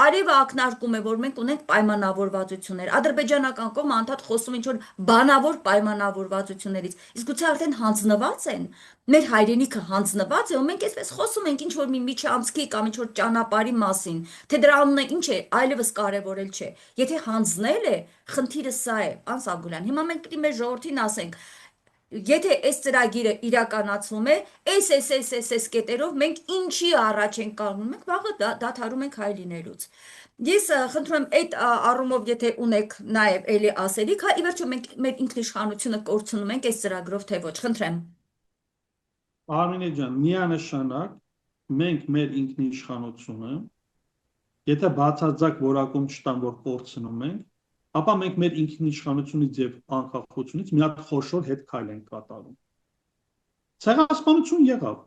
S1: Արևը ակնարկում է, որ մենք ունենք պայմանավորվածություններ։ Ադրբեջանական կողմը անդադ խոսում ինչ որ բանավոր պայմանավորվածություններից։ Իսկ գուցե արդեն հանձնված են, մեր հայրենիքը հանձնված է, ու մենք այսպես խոսում ենք ինչ որ մի միջանցքի կամ ինչ որ ճանապարհի մասին, թե դրա անունը ինչ է, այլևս կարևորել չէ։ Եթե հանձնել է, խնդիրը սա է, պարոն Սաբուլյան։ Հիմա մենք պիտի մեր ժողովրդին ասենք, եթե այս ծրագիրը իրականացվում է, այս կետերով մենք ինչի առաջ ենք կանգնում, մենք վաղը դադարում ենք հայ լինելուց։ Ես խնդրում եմ այդ առումով, եթե ունեք նաև էլի ասելիք, հա, ի վերջո մենք մեր ինքնիշխանությունը կորցնում ենք այս ծրագրով, թե ոչ, խնդրեմ։
S2: Արմինե ջան, միանշանակ մենք մեր ինքնիշխանությունը, եթե բացարձակ որակում չտան, որ կորցնում ենք, ապա մենք մեր ինքնիշխանությունից եւ անկախությունից մի հատ խոշոր հետ քայլ ենք կատարում։ Ցեղասպանություն եղավ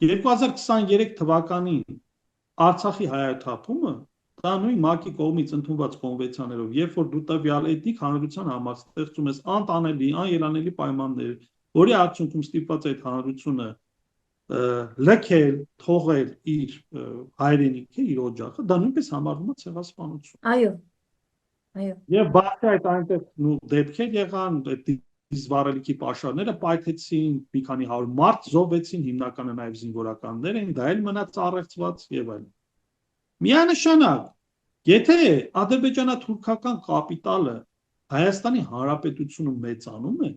S2: 2023 թվականին Արցախի հայաթափումը, դա նույն ՄԱԿ-ի կողմից ընդունված կոնվենցիաներով, երբ որ դու տվյալ էթնիկ հանրության համար ստեղծում ես անտանելի, անելանելի պայմաններ, որի արդյունքում ստիպված է այդ հանրությունը լքել, թողել իր հայրենիքը, իր օջախը, դա նույնպես համարվում է ցեղասպանություն։
S1: Այո։ Այո։
S2: Եվ բացի այդ այնտեղ դեպքեր եղան, այդ դիզվառելիքի պաշարները պայթեցին, մի քանի 100 մարդ զոհվեցին, հիմնականը նաև զինվորականներ էին, դա էլ մնաց առեղծված եւ այլն։ Միանշանակ, եթե ադրբեջանա-թուրքական կապիտալը Հայաստանի Հանրապետությունը մեծանում է,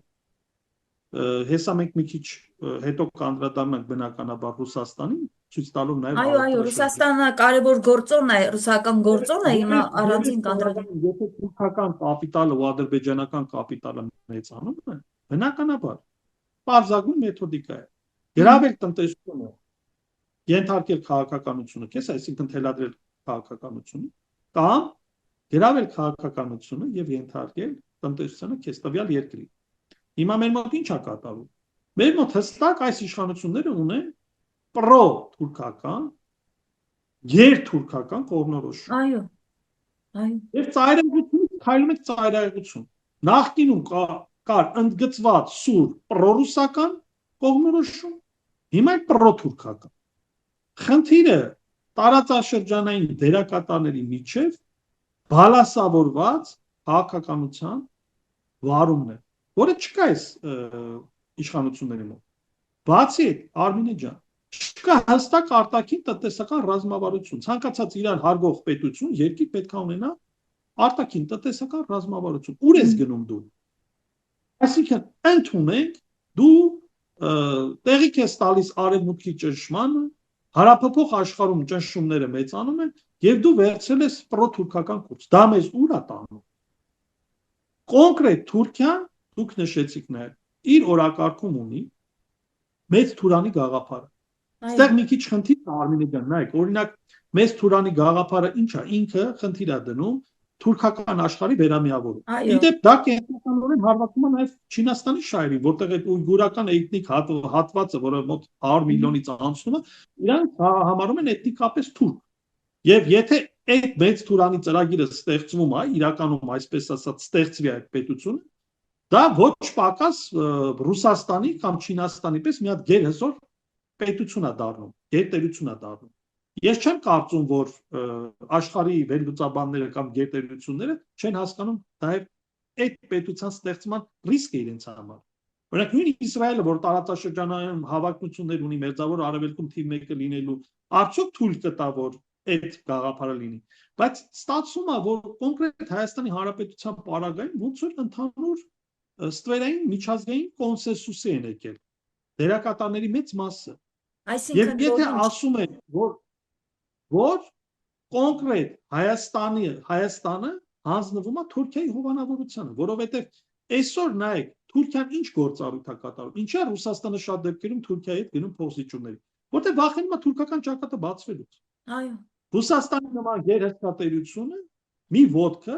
S2: հեսա մենք մի քիչ հետո կանդրադառնանք բնականաբար Ռուսաստանին, ցույց տալով նաև
S1: Այո, Ռուսաստանը կարևոր գործոն է, ռուսական գործոն է, հիմա առանցին կանդրադառնանք։
S2: Եթե թուրքական կապիտալը ու ադրբեջանական կապիտալը մեծանում է, բնականաբար պարզագույն մեթոդիկա է։ Գրավել տնտեսությունը, ենթարկել քաղաքականությունը, քեզ, այսինքն թելադրել քաղաքականությունը, կամ գրավել քաղաքականությունը եւ ենթարկել տնտեսությունը քեզ տվյալ երկրի։ Հիմա մեր մոտ ի՞նչ է կատարվում։ Մեր մոտ հստակ այս իշխանությունները ունեն պրո-թուրքական, գերթուրքական կողմնորոշում։
S1: Այո։ Այո։
S2: Եվ ծայրահեղությունից քայլում է ծայրահեղություն։ Նախկինում կար ընդգծված սուր պրոռուսական կողմնորոշում, հիմա է պրո-թուրքական։ Խնդիրը տարածաշրջանային դերակատարների միջև բալասավորված քաղաքականության վարումն է, որը չկա այս իշխանությունների մոտ։ Բացի այդ, Արմինե ջան, չկա հստակ արտաքին տնտեսական ռազմավարություն։ Ցանկացած իրար հարգող պետություն, երկիր պետք է ունենա արտաքին տնտեսական ռազմավարություն։ Ուր ես գնում դու։ Այսինքն, ընդունենք դու տեղիք ես տալիս արևմուտքի ճնշմանը, հարաբերող աշխարհում ճնշումները մեծանում են, եւ դու վերցրել ես պրո-թուրքական կուրս։ Դա մեզ ուր է տանում։ Կոնկրետ Թուրքիան, դուք նշեցիք նաեւ, իր օրակարգում ունի մեծ Թուրանի գաղափարը։ Ստեղ մի քիչ խնդիր կա Արմինե ջան, նայեք, օրինակ մեծ Թուրանի գաղափարը ի՞նչ է, ինքը խնդիր է դնում թուրքական աշխարհի վերամիավորում։
S1: Այո։
S2: Իդեպ դա կենտրոնորեն հարվածում է նաև Չինաստանի շահերին, որտեղ այդ ույգուրական էթնիկ հատվածը, որը մոտ 100 միլիոնից անցնում է, իրանք համարում են էթնիկապես թուրք։ Եվ եթե այդ մեծ Թուրանի ծրագիրը ստեղծվում է, իրականում այսպես ասած ստեղծվի այդ պետությունը, դա ոչ պակաս Ռուսաստանի կամ Չինաստանի պես մի հատ գերհզոր պետություն է դառնում, գերտերություն է դառնում։ Ես չեմ կարծում, որ աշխարհի վերլուծաբանները կամ գերտերությունները չեն հասկանում նաև այդ պետության ստեղծման ռիսկը իրենց համար։ Օրինակ նույն Իսրայելը, որ տարածաշրջանային հավակնություններ ունի Մերձավոր Արևելքում թիվ 1-ը լինելու, արդյոք թույլ կտա, որ այդ գաղափարը լինի։ Բայց ստացվում է, որ կոնկրետ Հայաստանի Հանրապետության պարագայում ոնց որ ընդհանուր ստվերային միջազգային կոնսենսուսի են եկել դերակատարների մեծ մասը։ Եվ եթե ասում են, որ կոնկրետ Հայաստանը հանձնվում է Թուրքիայի հովանավորությանը, որովհետև այսօր նայեք, Թուրքիան ինչ գործառույթ է կատարում, ինչա Ռուսաստանը շատ դեպքերում Թուրքիայի հետ գնում փոխզիջումների, որտեղ վախենում է թուրքական ճակատը բացվելուց։
S1: Այո։
S2: Ռուսաստանի նման գերհսկատերությունը մի ոտքը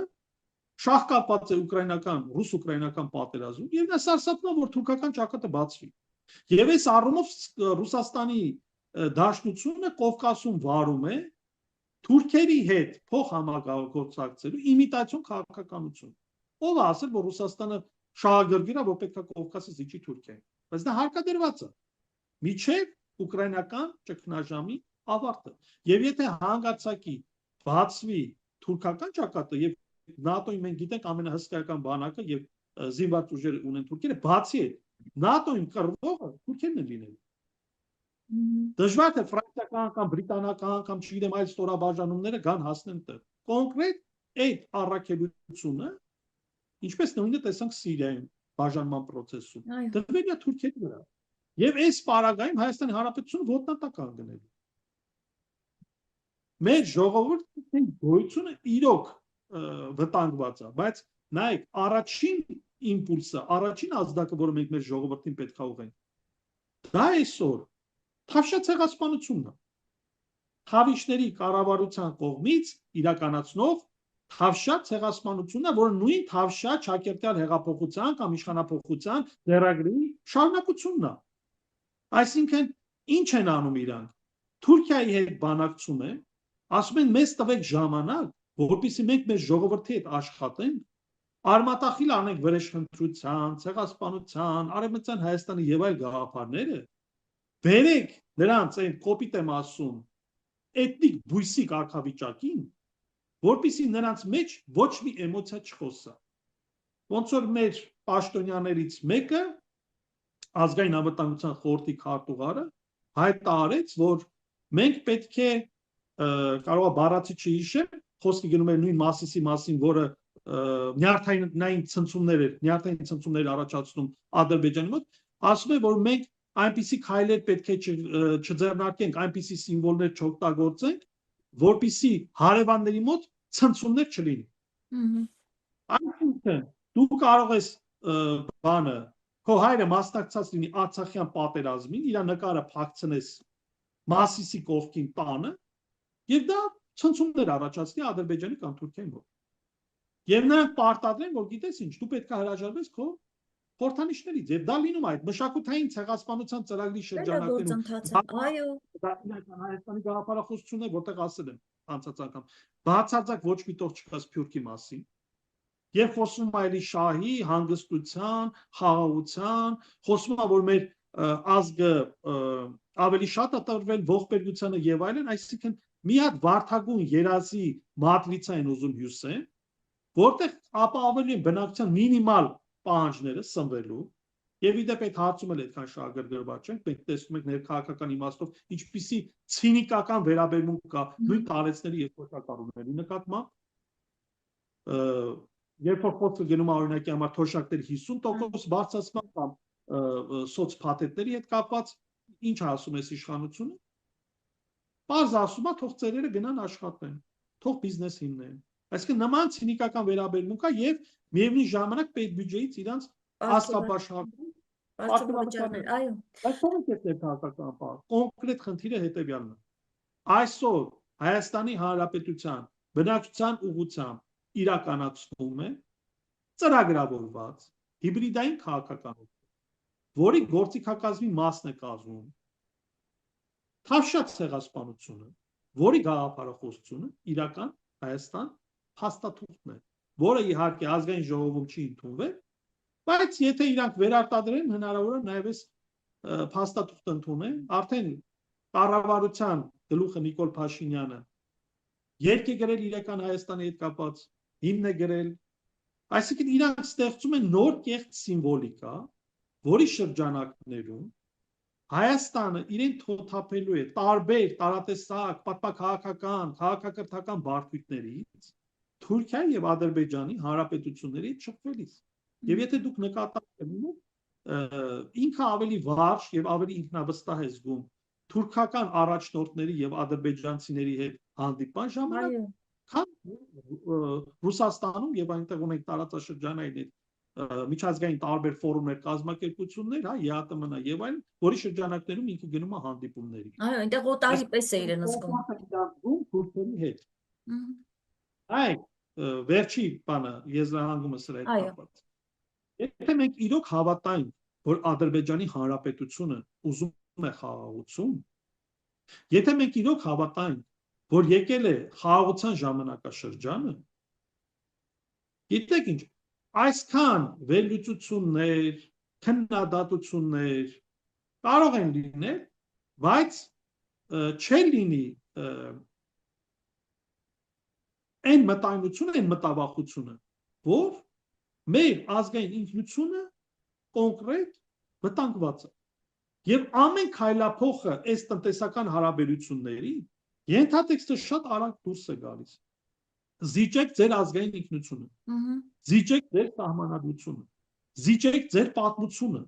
S2: շահկապված է ռուս-ուկրաինական պատերազմում, եւ նա սարսափնա, որ թուրքական ճակատը բացվի։ Եվ այս առումով Ռուսաստանի դաշնությունը Կովկասում վարում է թուրքերի հետ փոխհամագործակցելու իմիտացիոն քաղաքականություն։ Ով է ասել, որ Ռուսաստանը շահագրգիռ է, որ պետք է Կովկասը զիջի Թուրքիային։ Բայց դա հարկադրված է միջև ուկրաինական ճգնաժամի ավարտը։ Եվ եթե հանգարցակի բացվի թուրքական ճակատը եւ ՆԱՏՕ-ին մենք գիտենք ամենահսկայական բանակը եւ զինված ուժեր ունեն թուրքերը, բացի այդ ՆԱՏՕ-ին կռվողը թուրքերն են լինելու։ Դժվար թե ֆրանսիական կամ բրիտանական կամ չգիտեմ այլ ստորաբաժանումները գան հասնեն տեղ։ Կոնկրետ այդ առաքելությունը, ինչպես նույնը տեսանք Սիրիայում բաժանման process-ում, դրվել է Թուրքիայի վրա։ Եվ այս պարագայում Հայաստանի Հանրապետությունը ոտնատակ կանգնելու։ Մեր ժողովուրդի գոյությունը իրոք վտանգված է, բայց նայեք, առաջին իմպուլսը, առաջին ազդակը, որը մենք մեր ժողովրդին պետք է ուղղենք, դա այսօր Թավշյա ցեղասպանությունն է։ Թավիշների կառավարության կողմից իրականացնող Թավշյա ցեղասպանությունն է, որը նույն Թավշյա Չակերտյալ հեղափոխության կամ իշխանափոխության դերագրի շարունակությունն է։ Այսինքն, ինչ են անում իրանք։ Թուրքիայի հետ բանակցում են, ասում են մեզ տվեք ժամանակ, որպեսզի մենք մեր ժողովրդի հետ աշխատենք, արմատախիլ անենք վրեժխնդրության, ցեղասպանության, արևմտյան Հայաստանի եւ այլ գաղափարները, բերեք նրանց այն կոպիտ եմ ասում, էթնիկ բույսի կարգավիճակին, որպեսզի նրանց մեջ ոչ մի էմոցիա չխոսա։ Ոնց որ մեր պաշտոնյաներից մեկը, ազգային անվտանգության խորհրդի քարտուղարը, հայտարարեց, որ մենք պետք է կարող է բառացի չհիշեմ, խոսքը գնում էր նույն Մասիսի մասին, որը նյարդային ցնցումներ առաջացնում Ադրբեջանի մոտ, ասում է, որ մենք այնպիսի քայլեր պետք է չձեռնարկենք, այնպիսի սիմվոլներ չօգտագործենք, որպիսի հարևանների մոտ ցնցումներ չլինի։ Այսինքն դու կարող ես բանը քո հայրը մասնակցած լինի Արցախյան պատերազմին, իր նկարը փակցնես Մասիսի կողքին տանը, եւ դա ցնցումներ առաջացնի Ադրբեջանի կամ Թուրքիայի մոտ։ Եվ նրանք պարտադրեն, որ գիտես ինչ, դու պետք է հրաժարվես քո խորհրդանիշներից, եւ դա լինում է այդ մշակութային ցեղասպանության ծրագրի շրջանակներում։
S1: Այո,
S2: դա Հայաստանի գաղափարախոսությունն է, որտեղ ասել եմ անցած անգամ, բացարձակ ոչ մի տող չկա Սփյուռքի մասին։ Եվ խոսում է այլի շահի, հանգստության, խաղաղության, խոսում է, որ մեր ազգը ավելի շատ է տրվել ողբերգությանը եւ այլն, այսինքն մի հատ վարդագույն երազի մատրիցա են ուզում հյուսեն, որտեղ ապահովելու են բնակչության մինիմալ պահանջները սնվելու, եւ իդեպ այդ հարցում էլ այդքան շահագրգռված չենք, մենք տեսնում ենք ներքաղաքական իմաստով ինչպիսի ցինիկական վերաբերմունք կա նույն տարեցների երկրորդակառույցների նկատմամբ, երբ որ խոսքը գնում է օրինակի համար թոշակների 50% բարձրացման կամ սոցփաթեթների հետ կապված, ինչ ասում է իշխանությունը, բարձ ասում է թող ծերերը գնան աշխատեն, թող բիզնես հիմնեն։ Այսինքն նման ցինիկական վերաբերմունք կա եւ միևնույն ժամանակ պետ բյուջեից իրանց աստղաբաշխարում
S1: Բարձր վճարներ, այո։
S2: Այսօր է քաղաքական պահ։ Կոնկրետ խնդիրը հետևյալն է։ Այսօր Հայաստանի Հանրապետության բնակչության ուղղությամբ իրականացվում է ծրագրավորված հիբրիդային քաղաքականություն, որի գործիքակազմի մասն է կազմում Թավշյա ցեղասպանությունը, որի գաղափարախոսությունը իրական Հայաստան փաստաթուղթն է, որը իհարկե ազգային ժողովում չի ընդունվել, բայց եթե իրանք վերարտադրեն, հնարավոր է նաև այս փաստաթուղթ ընդունեն, արդեն կառավարության գլուխը Նիկոլ Փաշինյանը երկ է գրել իրական Հայաստանի հետ կապած, հիմն է գրել, այսինքն իրանք ստեղծում են նոր կեղծ սիմվոլիկա, որի շրջանակներում Հայաստանը իրեն թոթափելու է տարբեր տարատեսակ, պատմաքաղաքական, քաղաքակրթական բարդություններից Թուրքիայի եւ Ադրբեջանի հանրապետությունների հետ շփվելիս։ Եվ եթե դուք նկատակ ունեք, ինքը ավելի վարժ եւ ավելի ինքնավստահ է զգում թուրքական առաջնորդների եւ ադրբեջանցիների հետ հանդիպման ժամանակ, քան Ռուսաստանում եւ այնտեղ ունենք տարածաշրջանային միջազգային տարբեր ֆորումներ, կազմակերպություններ, հա, ԵԱՏՄ-ն եւ այլն, որի շրջանակներում ինքը գնում է հանդիպումների։
S1: Այո, այնտեղ օտարի պես է իրեն զգում
S2: թուրքերի հետ։ Այդ վերջի բանը եզրահանգումը սրա հետ կապված։ Եթե մենք իրոք հավատայինք, որ Ադրբեջանի Հանրապետությունը ուզում է խաղաղություն, եթե մենք իրոք հավատայինք, որ եկել է խաղաղության ժամանակաշրջանը, գիտեք ինչ, այսքան վերլուծություններ, քննադատություններ կարող են լինել, բայց չի լինի այն մտայնությունը, այն մտավախությունը, որ մեր ազգային ինքնությունը կոնկրետ վտանգված է։ Եվ ամեն քայլափոխը այս տնտեսական հարաբերությունների ենթատեքստը շատ արագ դուրս է գալիս։ Զիջեք ձեր ազգային ինքնությունը, զիջեք ձեր սահմանադրությունը, զիջեք ձեր պատմությունը,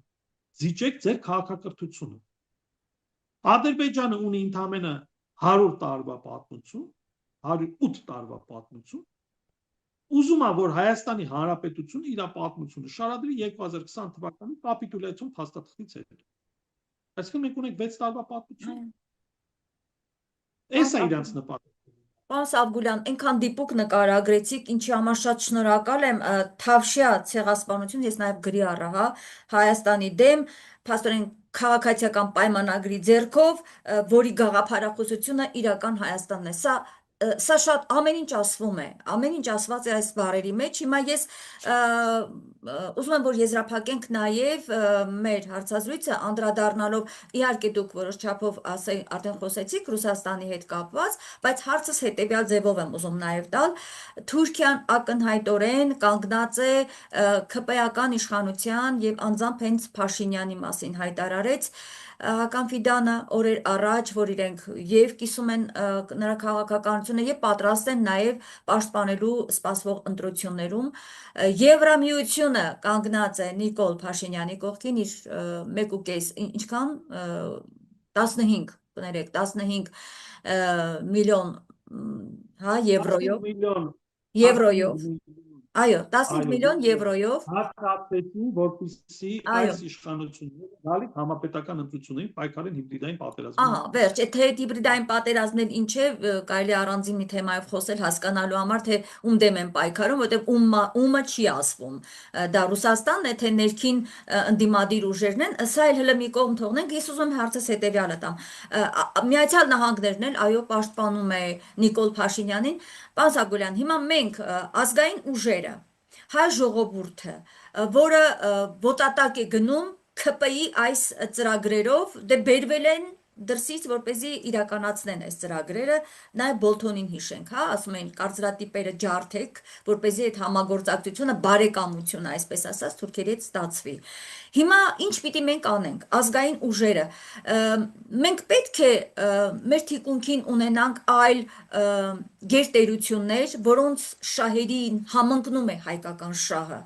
S2: զիջեք ձեր քաղաքակրթությունը։ Ադրբեջանը ունի ընդամենը 100 տարվա պատմություն, 108 տարվա պատմություն, ուզում է, որ Հայաստանի Հանրապետությունը իր պատմությունը շարադրի 2020 թվականի կապիտուլյացիոն փաստաթղթից հետո։ Այսինքն մենք ունենք 6 տարվա պատմություն։ Էս է իրանց նպատակը։
S1: Պարոն Սաբգուլյան, այնքան դիպուկ նկարագրեցիք, ինչի համար շատ շնորհակալ եմ, Թավշյա ցեղասպանություն, ես նաև գրի առա, հա, Հայաստանի դեմ, փաստորեն քաղաքացիական պայմանագրի ձեռքով, որի գաղափարախոսությունը իրական Հայաստանն է։ Սա շատ ամեն ինչ ասվում է, ամեն ինչ ասված է այս բառերի մեջ։ Հիմա ես ուզում եմ, որ եզրափակենք նաև մեր հարցազրույցը անդրադառնալով, իհարկե դուք որոշ չափով արդեն խոսեցիք Ռուսաստանի հետ կապված, բայց հարցս հետևյալ ձևով եմ ուզում նաև տալ։ Թուրքիան ակնհայտորեն կանգնած է ՔՊ-ական իշխանության եւ անձամբ հենց Փաշինյանի մասին հայտարարեց Հական Ֆիդանը օրեր առաջ, որ իրենք եւ կիսում են նրա քաղաքականությունը եւ պատրաստ են նաեւ պաշտպանելու սպասվող ընտրություններում։ Եվրամիությունը կանգնած է Նիկոլ Փաշինյանի կողքին իր 1.5, ինչքան 15, կներեք, 15 միլիոն հա եվրոյով, այո, 15 միլիոն եվրոյով
S2: հատկացեցին, որպեսզի այս իշխանությունները գալիք համապետական ընտրություններին պայքարեն հիբրիդային պատերազմի։
S1: Ահա, վերջ, թե հիբրիդային պատերազմն ինչ է, կարելի առանձին մի թեմայով խոսել հասկանալու համար, թե ում դեմ են պայքարում, որտեղ ումը չի ասվում։ Դա Ռուսաստանն է, թե ներքին ընդդիմադիր ուժերն են, սա էլ հələ մի կողմ թողնենք, ես ուզում եմ հարցս հետևյալը տամ։ Միացյալ Նահանգներն էլ, այո, պաշտպանում է Նիկոլ Փաշինյանին։ Պարոն Սաբգուլյան, հիմա մենք ազգային ուժերը, հայ ժողովուրդը, որը ոտատակ է գնում ՔՊ-ի այս ծրագրերով, դե բերվել են դրսից, որպեսզի իրականացնեն այս ծրագրերը, նաև Բոլթոնին հիշենք, հա, ասում են կարծրատիպերը ջարդեք, որպեսզի այդ համագործակցությունը, բարեկամությունը, այսպես ասած, թուրքերի հետ ստացվի։ Հիմա ինչ պիտի մենք անենք, ազգային ուժերը, մենք պետք է մեր թիկունքին ունենանք այլ գերտերություններ, որոնց շահերին համընկնում է հայկական շահը։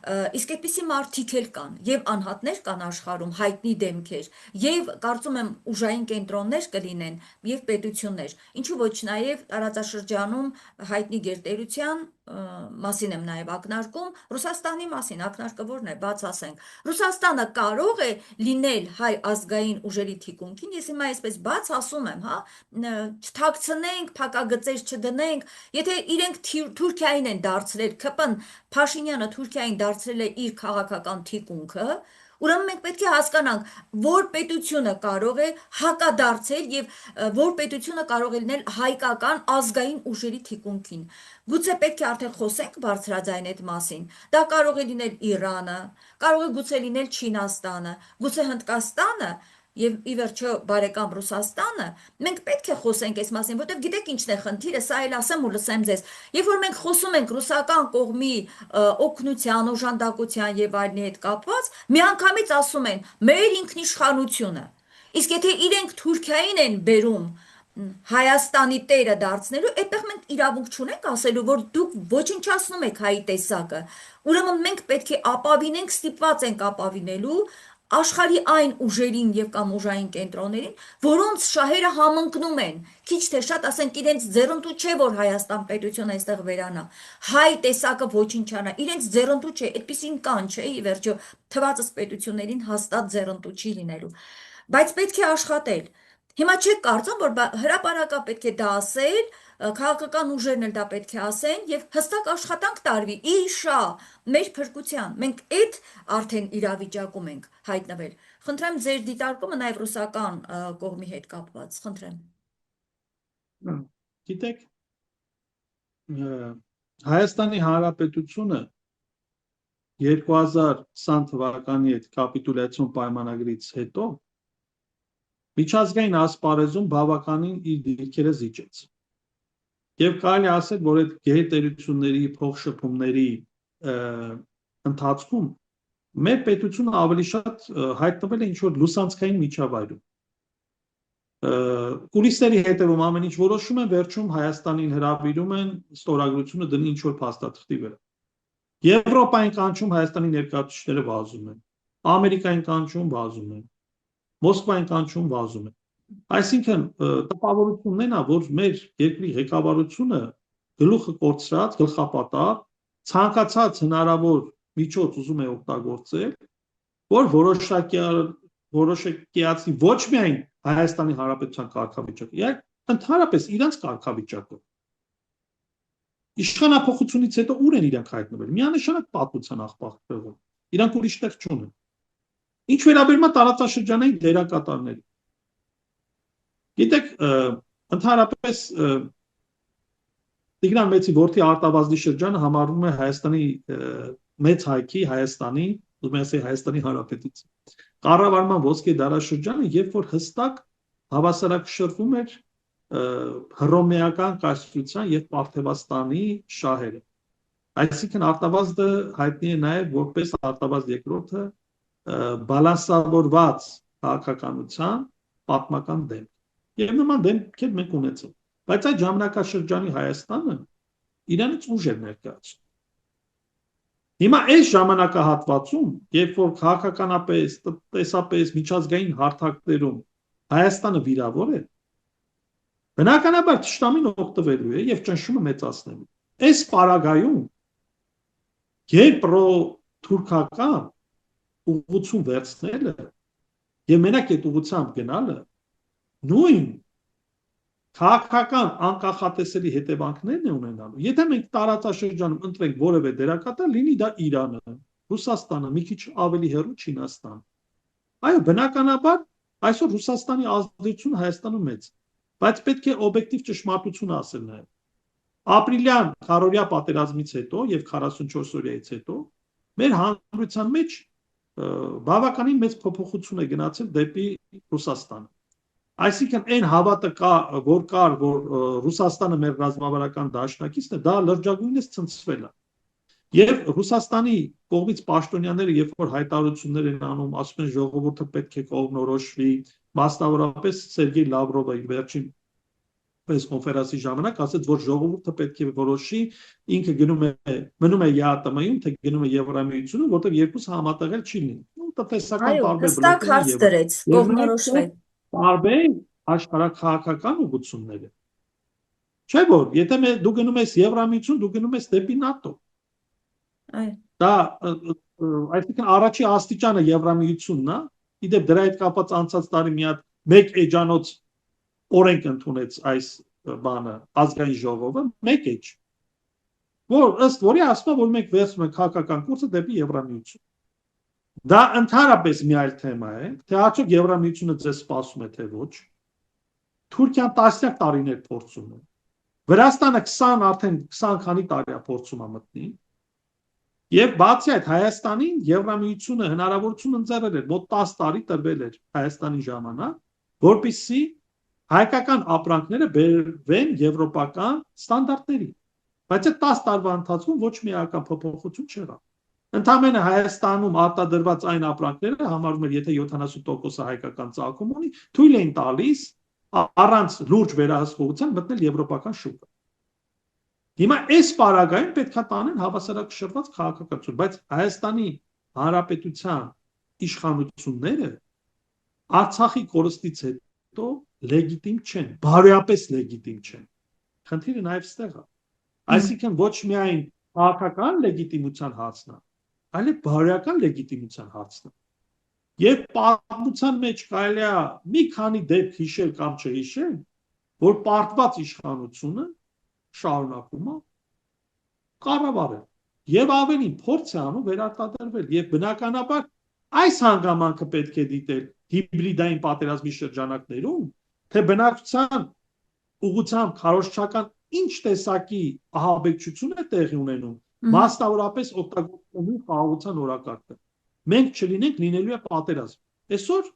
S1: Իսկ այդպիսի մարդիկ էլ կան, եւ անհատներ կան աշխարհում, հայտնի դեմքեր, եւ կարծում եմ ուժային կենտրոններ կլինեն եւ պետություններ, ինչու ոչ նաեւ տարածաշրջանում հայտնի գերտերության մասին եմ նաև ակնարկում, Ռուսաստանի մասին ակնարկը որն է, բաց ասենք, Ռուսաստանը կարող է լինել հայ ազգային ուժերի թիկունքին, ես հիմա այսպես բաց ասում եմ, հա, չթաքցնենք, փակագծեր չդնենք, եթե իրենք Թուրքիային են դարձրել, ԿՊ-ն Փաշինյանը Թուրքիային դարձրել է իր քաղաքական թիկունքը, ուրեմն մենք պետք է հասկանանք, որ պետությունը կարող է հակադարձել եւ որ պետությունը կարող է լինել հայկական ազգային ուժերի թիկունքին։ Գուցե պետք է արդեն խոսենք բարձրաձայն այդ մասին։ Դա կարող է լինել Իրանը, կարող է գուցե լինել Չինաստանը, գուցե Հնդկաստանը եւ ի վերջո բարեկամ Ռուսաստանը, մենք պետք է խոսենք այս մասին, որտեղ գիտեք ինչն է խնդիրը, սա էլ ասեմ ու լսեմ ձեզ։ Երբ որ մենք խոսում ենք ռուսական կողմի օգնության, օժանդակության եւ այլնի հետ կապված, միանգամից ասում են մեր ինքնիշխանությունը։ Իսկ եթե իրենք Թուրքիային են բերում Հայաստանի տերը դարձնելու, այդտեղ մենք իրավունք չունենք ասելու, որ դուք ոչնչացնում եք հայի տեսակը։ Ուրեմն մենք պետք է ապավինենք, ստիպված ենք ապավինելու աշխարհի այն ուժերին եւ կամ ուժային կենտրոններին, որոնց շահերը համընկնում են։ Քիչ թե շատ ասենք իրենց ձեռնտու չէ, որ Հայաստան պետությունը այստեղ վերանա։ Հայ տեսակը ոչնչանա, իրենց ձեռնտու չէ, այդպեսին կան, չէ, ի վերջո թվածս պետություններին հաստատ ձեռնտու չի լինելու։ Բայց պետք է աշխատել։ Հիմա չեք կարծում, որ հրապարակա պետք է դա ասել, քաղաքական ուժերն էլ դա պետք է ասեն եւ հստակ աշխատանք տարվի իշա մեր փրկության։ Մենք այդ արդեն իրավիճակում ենք հայտնվել։ Խնդրեմ ձեր դիտարկումը նաեւ ռուսական կողմի հետ կապված։ Խնդրեմ։
S2: Գիտեք, Հայաստանի Հանրապետությունը 2020 թվականի այդ կապիտուլյացիոն պայմանագրից հետո միջազգային ասպարեզում բավականին իր դիրքերը զիջեց։ Եվ կարելի ասել, որ այդ գերտերությունների փոխշփումների ընթացքում մեր պետությունը ավելի շատ հայտնվել է ինչ-որ լուսանցքային միջավայրում։ Կուլիսների հետևում ամեն ինչ որոշում են, վերջում Հայաստանին հրավիրում են ստորագրությունը դնի ինչ-որ փաստաթղթի վրա։ Եվրոպային կանչում Հայաստանի ներկայացուցիչները վազում են, Ամերիկային կանչում վազում են, Մոսկվային կանչում վազում են։ Այսինքն տպավորությունն է նա, որ մեր երկրի ղեկավարությունը գլուխը կորցրած, գլխապատար, ցանկացած հնարավոր միջոց ուզում է օգտագործել, որ որոշակիացի ոչ միայն Հայաստանի Հանրապետության կարգավիճակը, այլ ընդհանրապես իրենց կարգավիճակը։ Իշխանափոխությունից հետո ուր են իրանք հայտնվել։ Միանշանակ պատմության աղբակներում։ Իրանք ուրիշ տեղ չունեն։ Ինչ վերաբերում է տարածաշրջանային դերակատարներին։ Գիտեք, ընդհանրապես Տիգրան Մեծի որդի Արտավազդի շրջանը համարվում է Հայաստանի մեծ հայքի, Հայաստանի, ուզում եմ ասել Հայաստանի Հանրապետության կառավարման ոսկե դարաշրջանը, երբ որ հստակ հավասարակշռվում էր հռոմեական կայսրության եւ Պարթևաստանի շահերը։ Այսինքն Արտավազդը հայտնի է նաեւ որպես Արտավազդ II բալանսավորված քաղաքականության պատմական դեմք։ Եվ նման դեմքեր մենք ունեցել։ Բայց այդ ժամանակաշրջանի Հայաստանը իրանից ուժ էր ներկայացնում։ Հիմա այս ժամանակահատվածում, երբ որ քաղաքականապես, տնտեսապես, միջազգային հարթակներում Հայաստանը վիրավոր է, բնականաբար թշնամին օգտվելու է եւ ճնշումը մեծացնելու։ Այս պարագայում գերպրոթուրքական ուղղություն վերցնելը եւ մենակ այդ ուղղությամբ գնալը նույն քաղաքական անկախատեսելի հետևանքներն է ունենալու։ Եթե մենք տարածաշրջանում ընտրենք որևէ դերակատար, լինի դա Իրանը, Ռուսաստանը, մի քիչ ավելի հեռու Չինաստանը։ Այո, բնականաբար այսօր Ռուսաստանի ազդեցությունը Հայաստանում մեծ է, բայց պետք է օբյեկտիվ ճշմարտություն ասել նաև։ Ապրիլյան քարորյա պատերազմից հետո եւ 44 օրյայից հետո մեր հանրության մեջ բավականին մեծ փոփոխություն է գնացել դեպի Ռուսաստանը։ Այսինքն այն հավատը կար, որ Ռուսաստանը մեր ռազմավարական դաշնակիցն է, դա լրջագույնս ցնցվել է։ Եվ Ռուսաստանի կողմից պաշտոնյաները, երբ որ հայտարարություններ են անում, ասում են ժողովուրդը պետք է կողմնորոշվի, մասնավորապես Սերգեյ Լավրովը իր վերջին կոնֆերանսի ժամանակ ասաց, որ ժողովուրդը պետք է որոշի, ինքը մնում է ԵԱՏՄ-ում, թե գնում է Եվրամիությունում, որտեղ երկուսը համատեղել չի լինի։ Տնտեսական տարբեր
S1: հստակ հարց դրեց, կողմնորոշվեք։
S2: Տարբեր աշխարհաքաղաքական ուղղությունները։ Չէ՞ որ, եթե դու գնում ես Եվրամիություն, դու գնում ես դեպի ՆԱՏՕ։
S1: Այո։
S2: Դա այսինքն առաջի աստիճանը Եվրամիությունն է, իդեպ դրա հետ կապված անցած տարի մի հատ մեկ էջանոց օրենք ընդունեց այս բանը ազգային ժողովը, մեկ էջ, որ ըստ որի ասում է, որ մենք վերցնում ենք քաղաքական կուրսը դեպի Եվրամիություն։ Դա ընդհանրապես մի այլ թեմա է, թե արդյոք Եվրամիությունը ձեզ սպասում է, թե ոչ։ Թուրքիան տասնյակ տարիներ փորձում է։ Վրաստանը արդեն 20 քանի տարի է փորձում է մտնի։ Եվ բացի այդ Հայաստանին Եվրամիությունը հնարավորություն ընձեռել էր, մոտ 10 տարի տրվել էր Հայաստանի ժամանակ, որպեսզի հայկական ապրանքները բերվեն եվրոպական ստանդարտների։ Բայց այդ 10 տարվա ընթացքում ոչ մի էական փոփոխություն չեղավ։ Ընդամենը Հայաստանում արտադրված այն ապրանքները համարում էր, եթե 70%-ը հայկական ծագում ունի, թույլ էին տալիս առանց լուրջ վերահսկողության մտնել եվրոպական շուկա։ Հիմա այս պարագայում պետք է տանեն հավասարակշռված քաղաքականություն, բայց Հայաստանի Հանրապետության իշխանությունները Արցախի կորստից հետո լեգիտիմ չեն, բարոյապես լեգիտիմ չեն։ Խնդիրը նաև ստեղ է։ Այսինքն ոչ միայն քաղաքական լեգիտիմության հարցն է, այլև բարոյական լեգիտիմության հարցն է։ Եվ պատմության մեջ կարելի է մի քանի դեպք հիշել կամ չհիշել, որ պարտված իշխանությունը շարունակում է կառավարել եւ ավելին փորձ է անում վերարտադրվել եւ բնականաբար այս հանգամանքը պետք է դիտել հիբրիդային պատերազմի շրջանակներում, թե բնակչության ուղղությամբ քարոզչական ինչ տեսակի ահաբեկչություն է տեղի ունենում, մասնավորապես օգտագործելու խաղաղության օրակարգը։ Մենք չլինենք, լինելու է պատերազմ։ Այսօր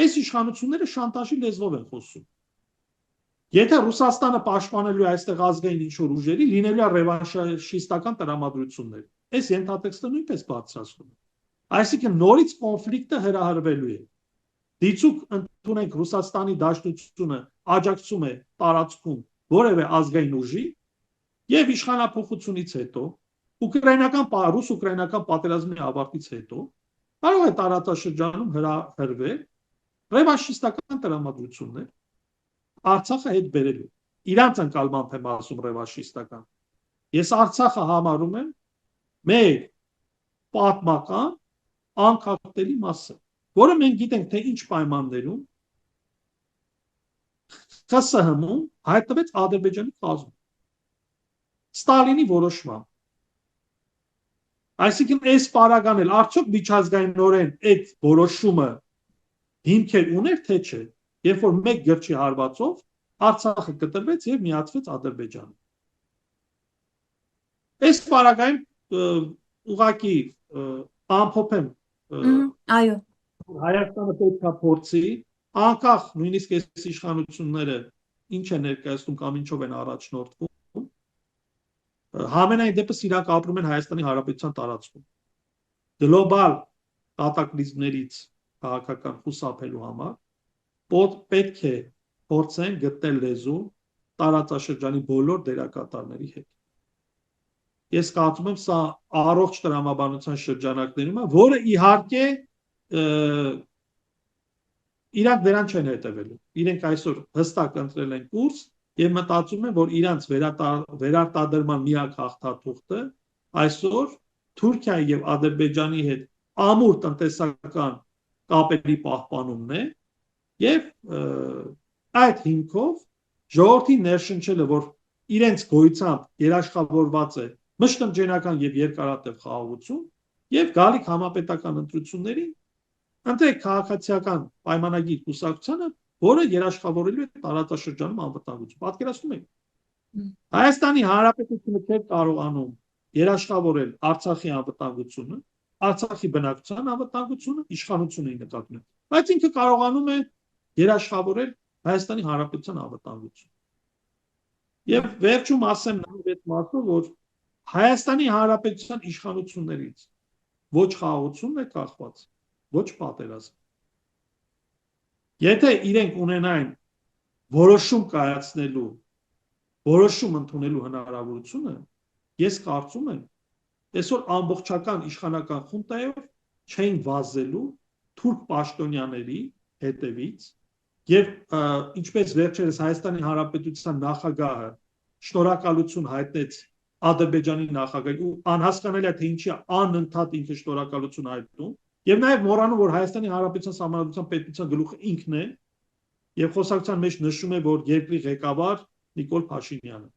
S2: այս իշխանությունները շանտաժի լեզվով են խոսում։ Եթե Ռուսաստանը պաշտպանելու է այստեղ ազգային ինչ-որ ուժերի, լինելու է ռևանշիստական տրամադրություններ։ Այս ենթատեքստը նույնպես բարձրացնում է։ Այսինքն նորից կոնֆլիկտը հրահրվելու է։ Դիցուք ընդունենք Ռուսաստանի դաշնությունը աջակցում է տարածքում որևէ ազգային ուժի եւ իշխանափոխությունից հետո ռուս-ուկրաինական պատերազմի ավարտից հետո կարող է տարածաշրջանում հրահրվել ռևանշիստական տրամադրություններ Արցախը հետ բերելու։ Իրանց ընկալմամբ եմ ասում ռևանշիստական։ Ես Արցախը համարում եմ մեր պատմական անկախտելի մասը, որը մենք գիտենք, թե ինչ պայմաններում ԽՍՀՄ-ում հայտնվեց Ադրբեջանի կազմում։ Ստալինի որոշմամբ։ Այսինքն այս պարագան էլ արդյոք միջազգայինորեն այդ որոշումը հիմքեր ուներ, թե չէ, երբ որ մեկ գրչի հարվածով Արցախը կտրվեց եւ միացվեց Ադրբեջանը։ Այս պարագայում ուղղակի ամփոփեմ
S1: Այո։
S2: Հայաստանը պետք է փորձի անկախ նույնիսկ այս իշխանությունները ինչ են ներկայացնում կամ ինչով են առաջնորդվում համենայն դեպս իրանք ապրում են Հայաստանի Հանրապետության տարածքում գլոբալ կատակլիզմներից քաղաքական խուսափելու համար պետք է փորձեն գտնել լեզու տարածաշրջանի բոլոր դերակատարների հետ։ Ես կարծում եմ սա առողջ տրամաբանության շրջանակներում է, որը իհարկե իրանք դրան չեն հետևելու։ Իրենք այսօր հստակ ընտրել են կուրս եւ մտածում են, որ իրանք վերարտադրման միակ հաղթաթուղթը այսօր Թուրքիայի եւ Ադրբեջանի հետ ամուր տնտեսական կապերի պահպանումն է եւ այդ հիմքով ժողովրդին ներշնչելը, որ իրենց գոյությամբ երաշխավորված է մշտնջենական եւ երկարատև խաղաղություն եւ գալիք համապետական ընտրություններին ընտրեք քաղաքացիական պայմանագիր կուսակցությանը, որը երաշխավորելու է տարածաշրջանում անվտանգություն։ Պատկերացնում եք։ Հայաստանի Հանրապետությունը չէր կարողանում երաշխավորել Արցախի անվտանգությունը, Արցախի բնակչության անվտանգությունը, իշխանությունը նկատմամբ, բայց ինքը կարողանում է երաշխավորել Հայաստանի Հանրապետության անվտանգությունը։ Եվ վերջում ասեմ նաև այդ մասը, որ Հայաստանի Հանրապետության իշխանություններից ոչ խաղաղությունն է կախված, ոչ պատերազմ։ Եթե իրենք ունենային որոշում կայացնելու, որոշում ընդունելու հնարավորությունը, ես կարծում եմ, այսօր ամբողջական իշխանական խունտայով չէին վազելու թուրք պաշտոնյաների հետևից եւ ինչպես վերջերս Հայաստանի Հանրապետության նախագահը շնորհակալություն հայտնեց Ադրբեջանի նախագահին ու անհասկանալի է թե ինչի անընդհատ ինքը շնորհակալություն հայտնում եւ նաեւ մոռանում որ Հայաստանի Հանրապետության Սահմանադրության պետության գլուխը ինքն է եւ խոսակցության մեջ նշում է որ երկրի ղեկավար Նիկոլ Փաշինյանը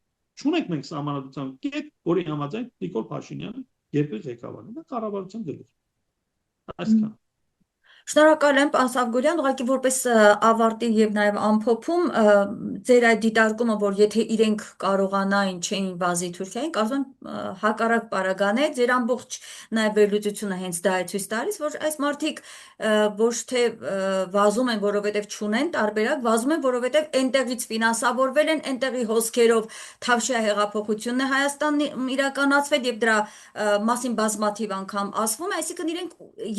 S2: չունենք մենք Սահմանադրության կետ որի համաձայն Նիկոլ Փաշինյանը երկրի ղեկավարն է դա կառավարության գլուխ այսքան
S1: Շնորհակալ եմ, պարոն Սավգորյան, ուղղակի որպես ավարտի եւ նաեւ ամփոփում ձեր այդ դիտարկումը, որ եթե իրենք կարողանային չէին վազի Թուրքիային, կարծում եմ հակառակ պարագան է, ձեր ամբողջ նաեւ վերլուծությունը հենց դա է ցույց տալիս, որ այս մարդիկ ոչ թե վազում են, որովհետեւ չունեն տարբերակ, վազում են, որովհետեւ այնտեղից ֆինանսավորվել են, այնտեղի հոսքերով Թավշյա հեղափոխությունն է Հայաստանում իրականացվել եւ դրա մասին բազմաթիվ անգամ ասվում է, այսինքն իրենք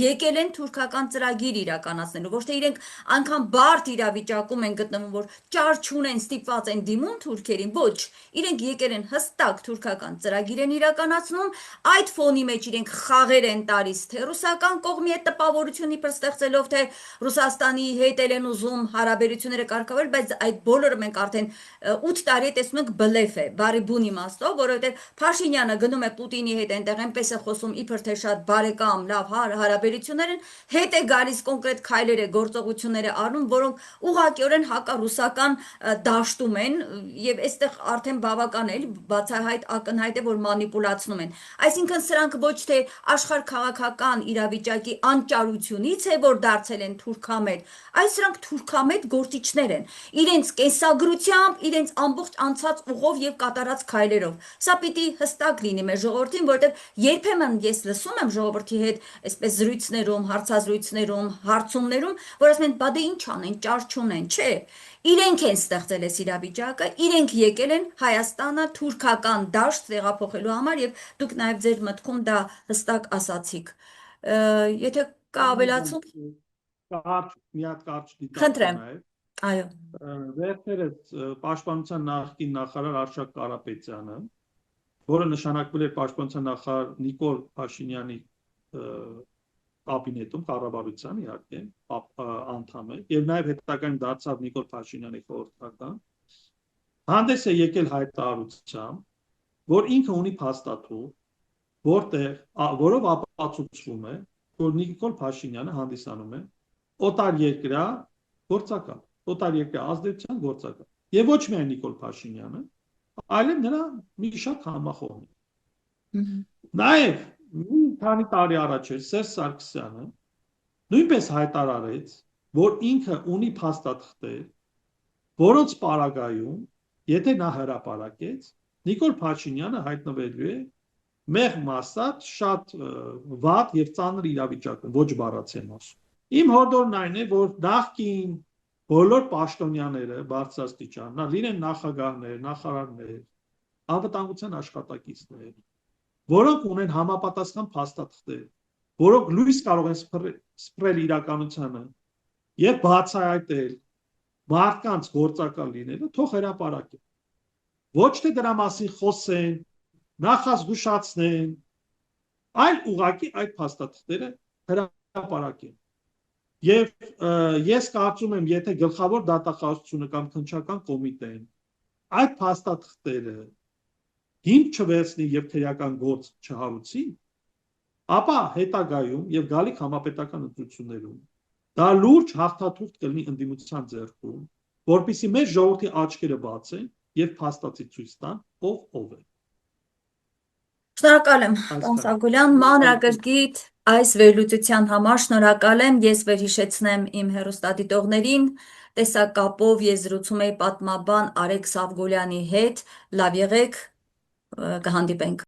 S1: եկել են թուրքական ծրագիր իրականացնելու, ոչ թե իրենք անգամ բարդ իրավիճակում են գտնվում, որ ճար չունեն, ստիպված են դիմում թուրքերին, ոչ, իրենք եկել են հստակ թուրքական ծրագիր են իրականացնում, այդ ֆոնի մեջ իրենք խաղեր են տալիս, թե ռուսական կողմի այդ տպավորություն իբր ստեղծելով, թե Ռուսաստանի հետ են ուզում հարաբերությունները կարգավորել, բայց այդ բոլորը մենք արդեն 8 տարի տեսնում ենք բլեֆ է, բարի բուն իմաստով, որովհետև Փաշինյանը գնում է Պուտինի հետ այնտեղ այնպես է խոսում, իբր թե շատ բարեկամ, լավ հարաբերություններ են, հետ է գալիս կոնկրետ քայլեր է, գործողություններ է առնում, որոնք ուղղակիորեն հակառուսական դաշտում են եւ այստեղ արդեն բավական է, բացահայտ ակնհայտ է, որ մանիպուլացնում են։ Այսինքն սրանք ոչ թե աշխարհ քաղաքական իրավիճակի անճարությունից է, որ դարձել են թուրքամետ, այլ սրանք թուրքամետ գործիչներ են։ Իրենց կենսագրությամբ, իրենց ամբողջ անցած ուղով եւ կատարած քայլերով։ Սա պիտի հստակ լինի մեր ժողովրդին, որովհետեւ երբեմն ես լսում եմ ժողովրդի հետ այսպես զրույցներում, հարցազրույցներում, հարցումներում, որ ասում են, բա դե ինչ անեն, ճար չունեն, չէ։ Իրենք են ստեղծել այս իրավիճակը, իրենք եկել են Հայաստանը թուրքական դաշտ տեղափոխելու համար եւ դուք նաեւ ձեր մտքում դա հստակ ասացիք։ Եթե կա ավելացում,
S2: մի հատ կարճ
S1: խնդրեմ։ Այո։
S2: Վերջերս Պաշտպանության նախկին նախարար Արշակ Կարապետյանը, որը նշանակվել էր Պաշտպանության նախարար Նիկոլ Փաշինյանի կաբինետում կառավարության իհարկե անդամ է եւ նաեւ հետագայում դարձավ Նիկոլ Փաշինյանի խորհրդական հանդես է եկել հայտարարությամբ որ ինքը ունի փաստաթուղթ որով ապացուցվում է որ Նիկոլ Փաշինյանը հանդիսանում է օտարերկրյա գործակալ օտարերկրյա ազդեցության գործակալ եւ ոչ միայն Նիկոլ Փաշինյանը այլև նրա մի շատ համախոհն նաեւ մի քանի տարի առաջ Սերժ Սարգսյանը նույնպես հայտարարեց, որ ինքը ունի փաստաթղթեր, որոնց պարագայում, եթե նա հրապարակեց, Նիկոլ Փաշինյանը հայտնվելու է մեղմ ասած շատ վատ եւ ծանր իրավիճակում, ոչ բառացիեմ ասում։ Իմ հորդորն այն է, որ նախկին բոլոր պաշտոնյաները բարձրաստիճան, լինեն նախագահներ, նախարարներ, անվտանգության աշխատակիցներ որոնք ունեն համապատասխան փաստաթղթեր, որոնք լույս կարող են սփռել իրականությանը եւ բացահայտել մարդկանց գործակալ լինելը, թող հրապարակեն։ Ոչ թե դրա մասին խոսեն, նախազգուշացնեն, այլ ուղղակի այդ փաստաթղթերը հրապարակեն։ Եվ ես կարծում եմ, եթե գլխավոր դատախազությունը կամ քննչական կոմիտեն այդ փաստաթղթերը հիմք չվերցնի եւ քրեական գործ չհարուցի, ապա հետագայում եւ գալիք համապետական ընտրություններում դա լուրջ հաղթաթուղթ կլինի ընդդիմության ձեռքում, որպեսզի մեր ժողովրդի աչքերը բացեն եւ փաստացի ցույց տան ով է։
S1: Շնորհակալ եմ, պարոն Սավգորյան, մանրակրկիտ այս վերլուծության համար շնորհակալ եմ, ես վերհիշեցնեմ իմ հեռուստադիտողներին, տեսակապով ես զրուցում էի պատմաբան Արեգ Սավգորյանի հետ, լավ եղեք, կհանդիպենք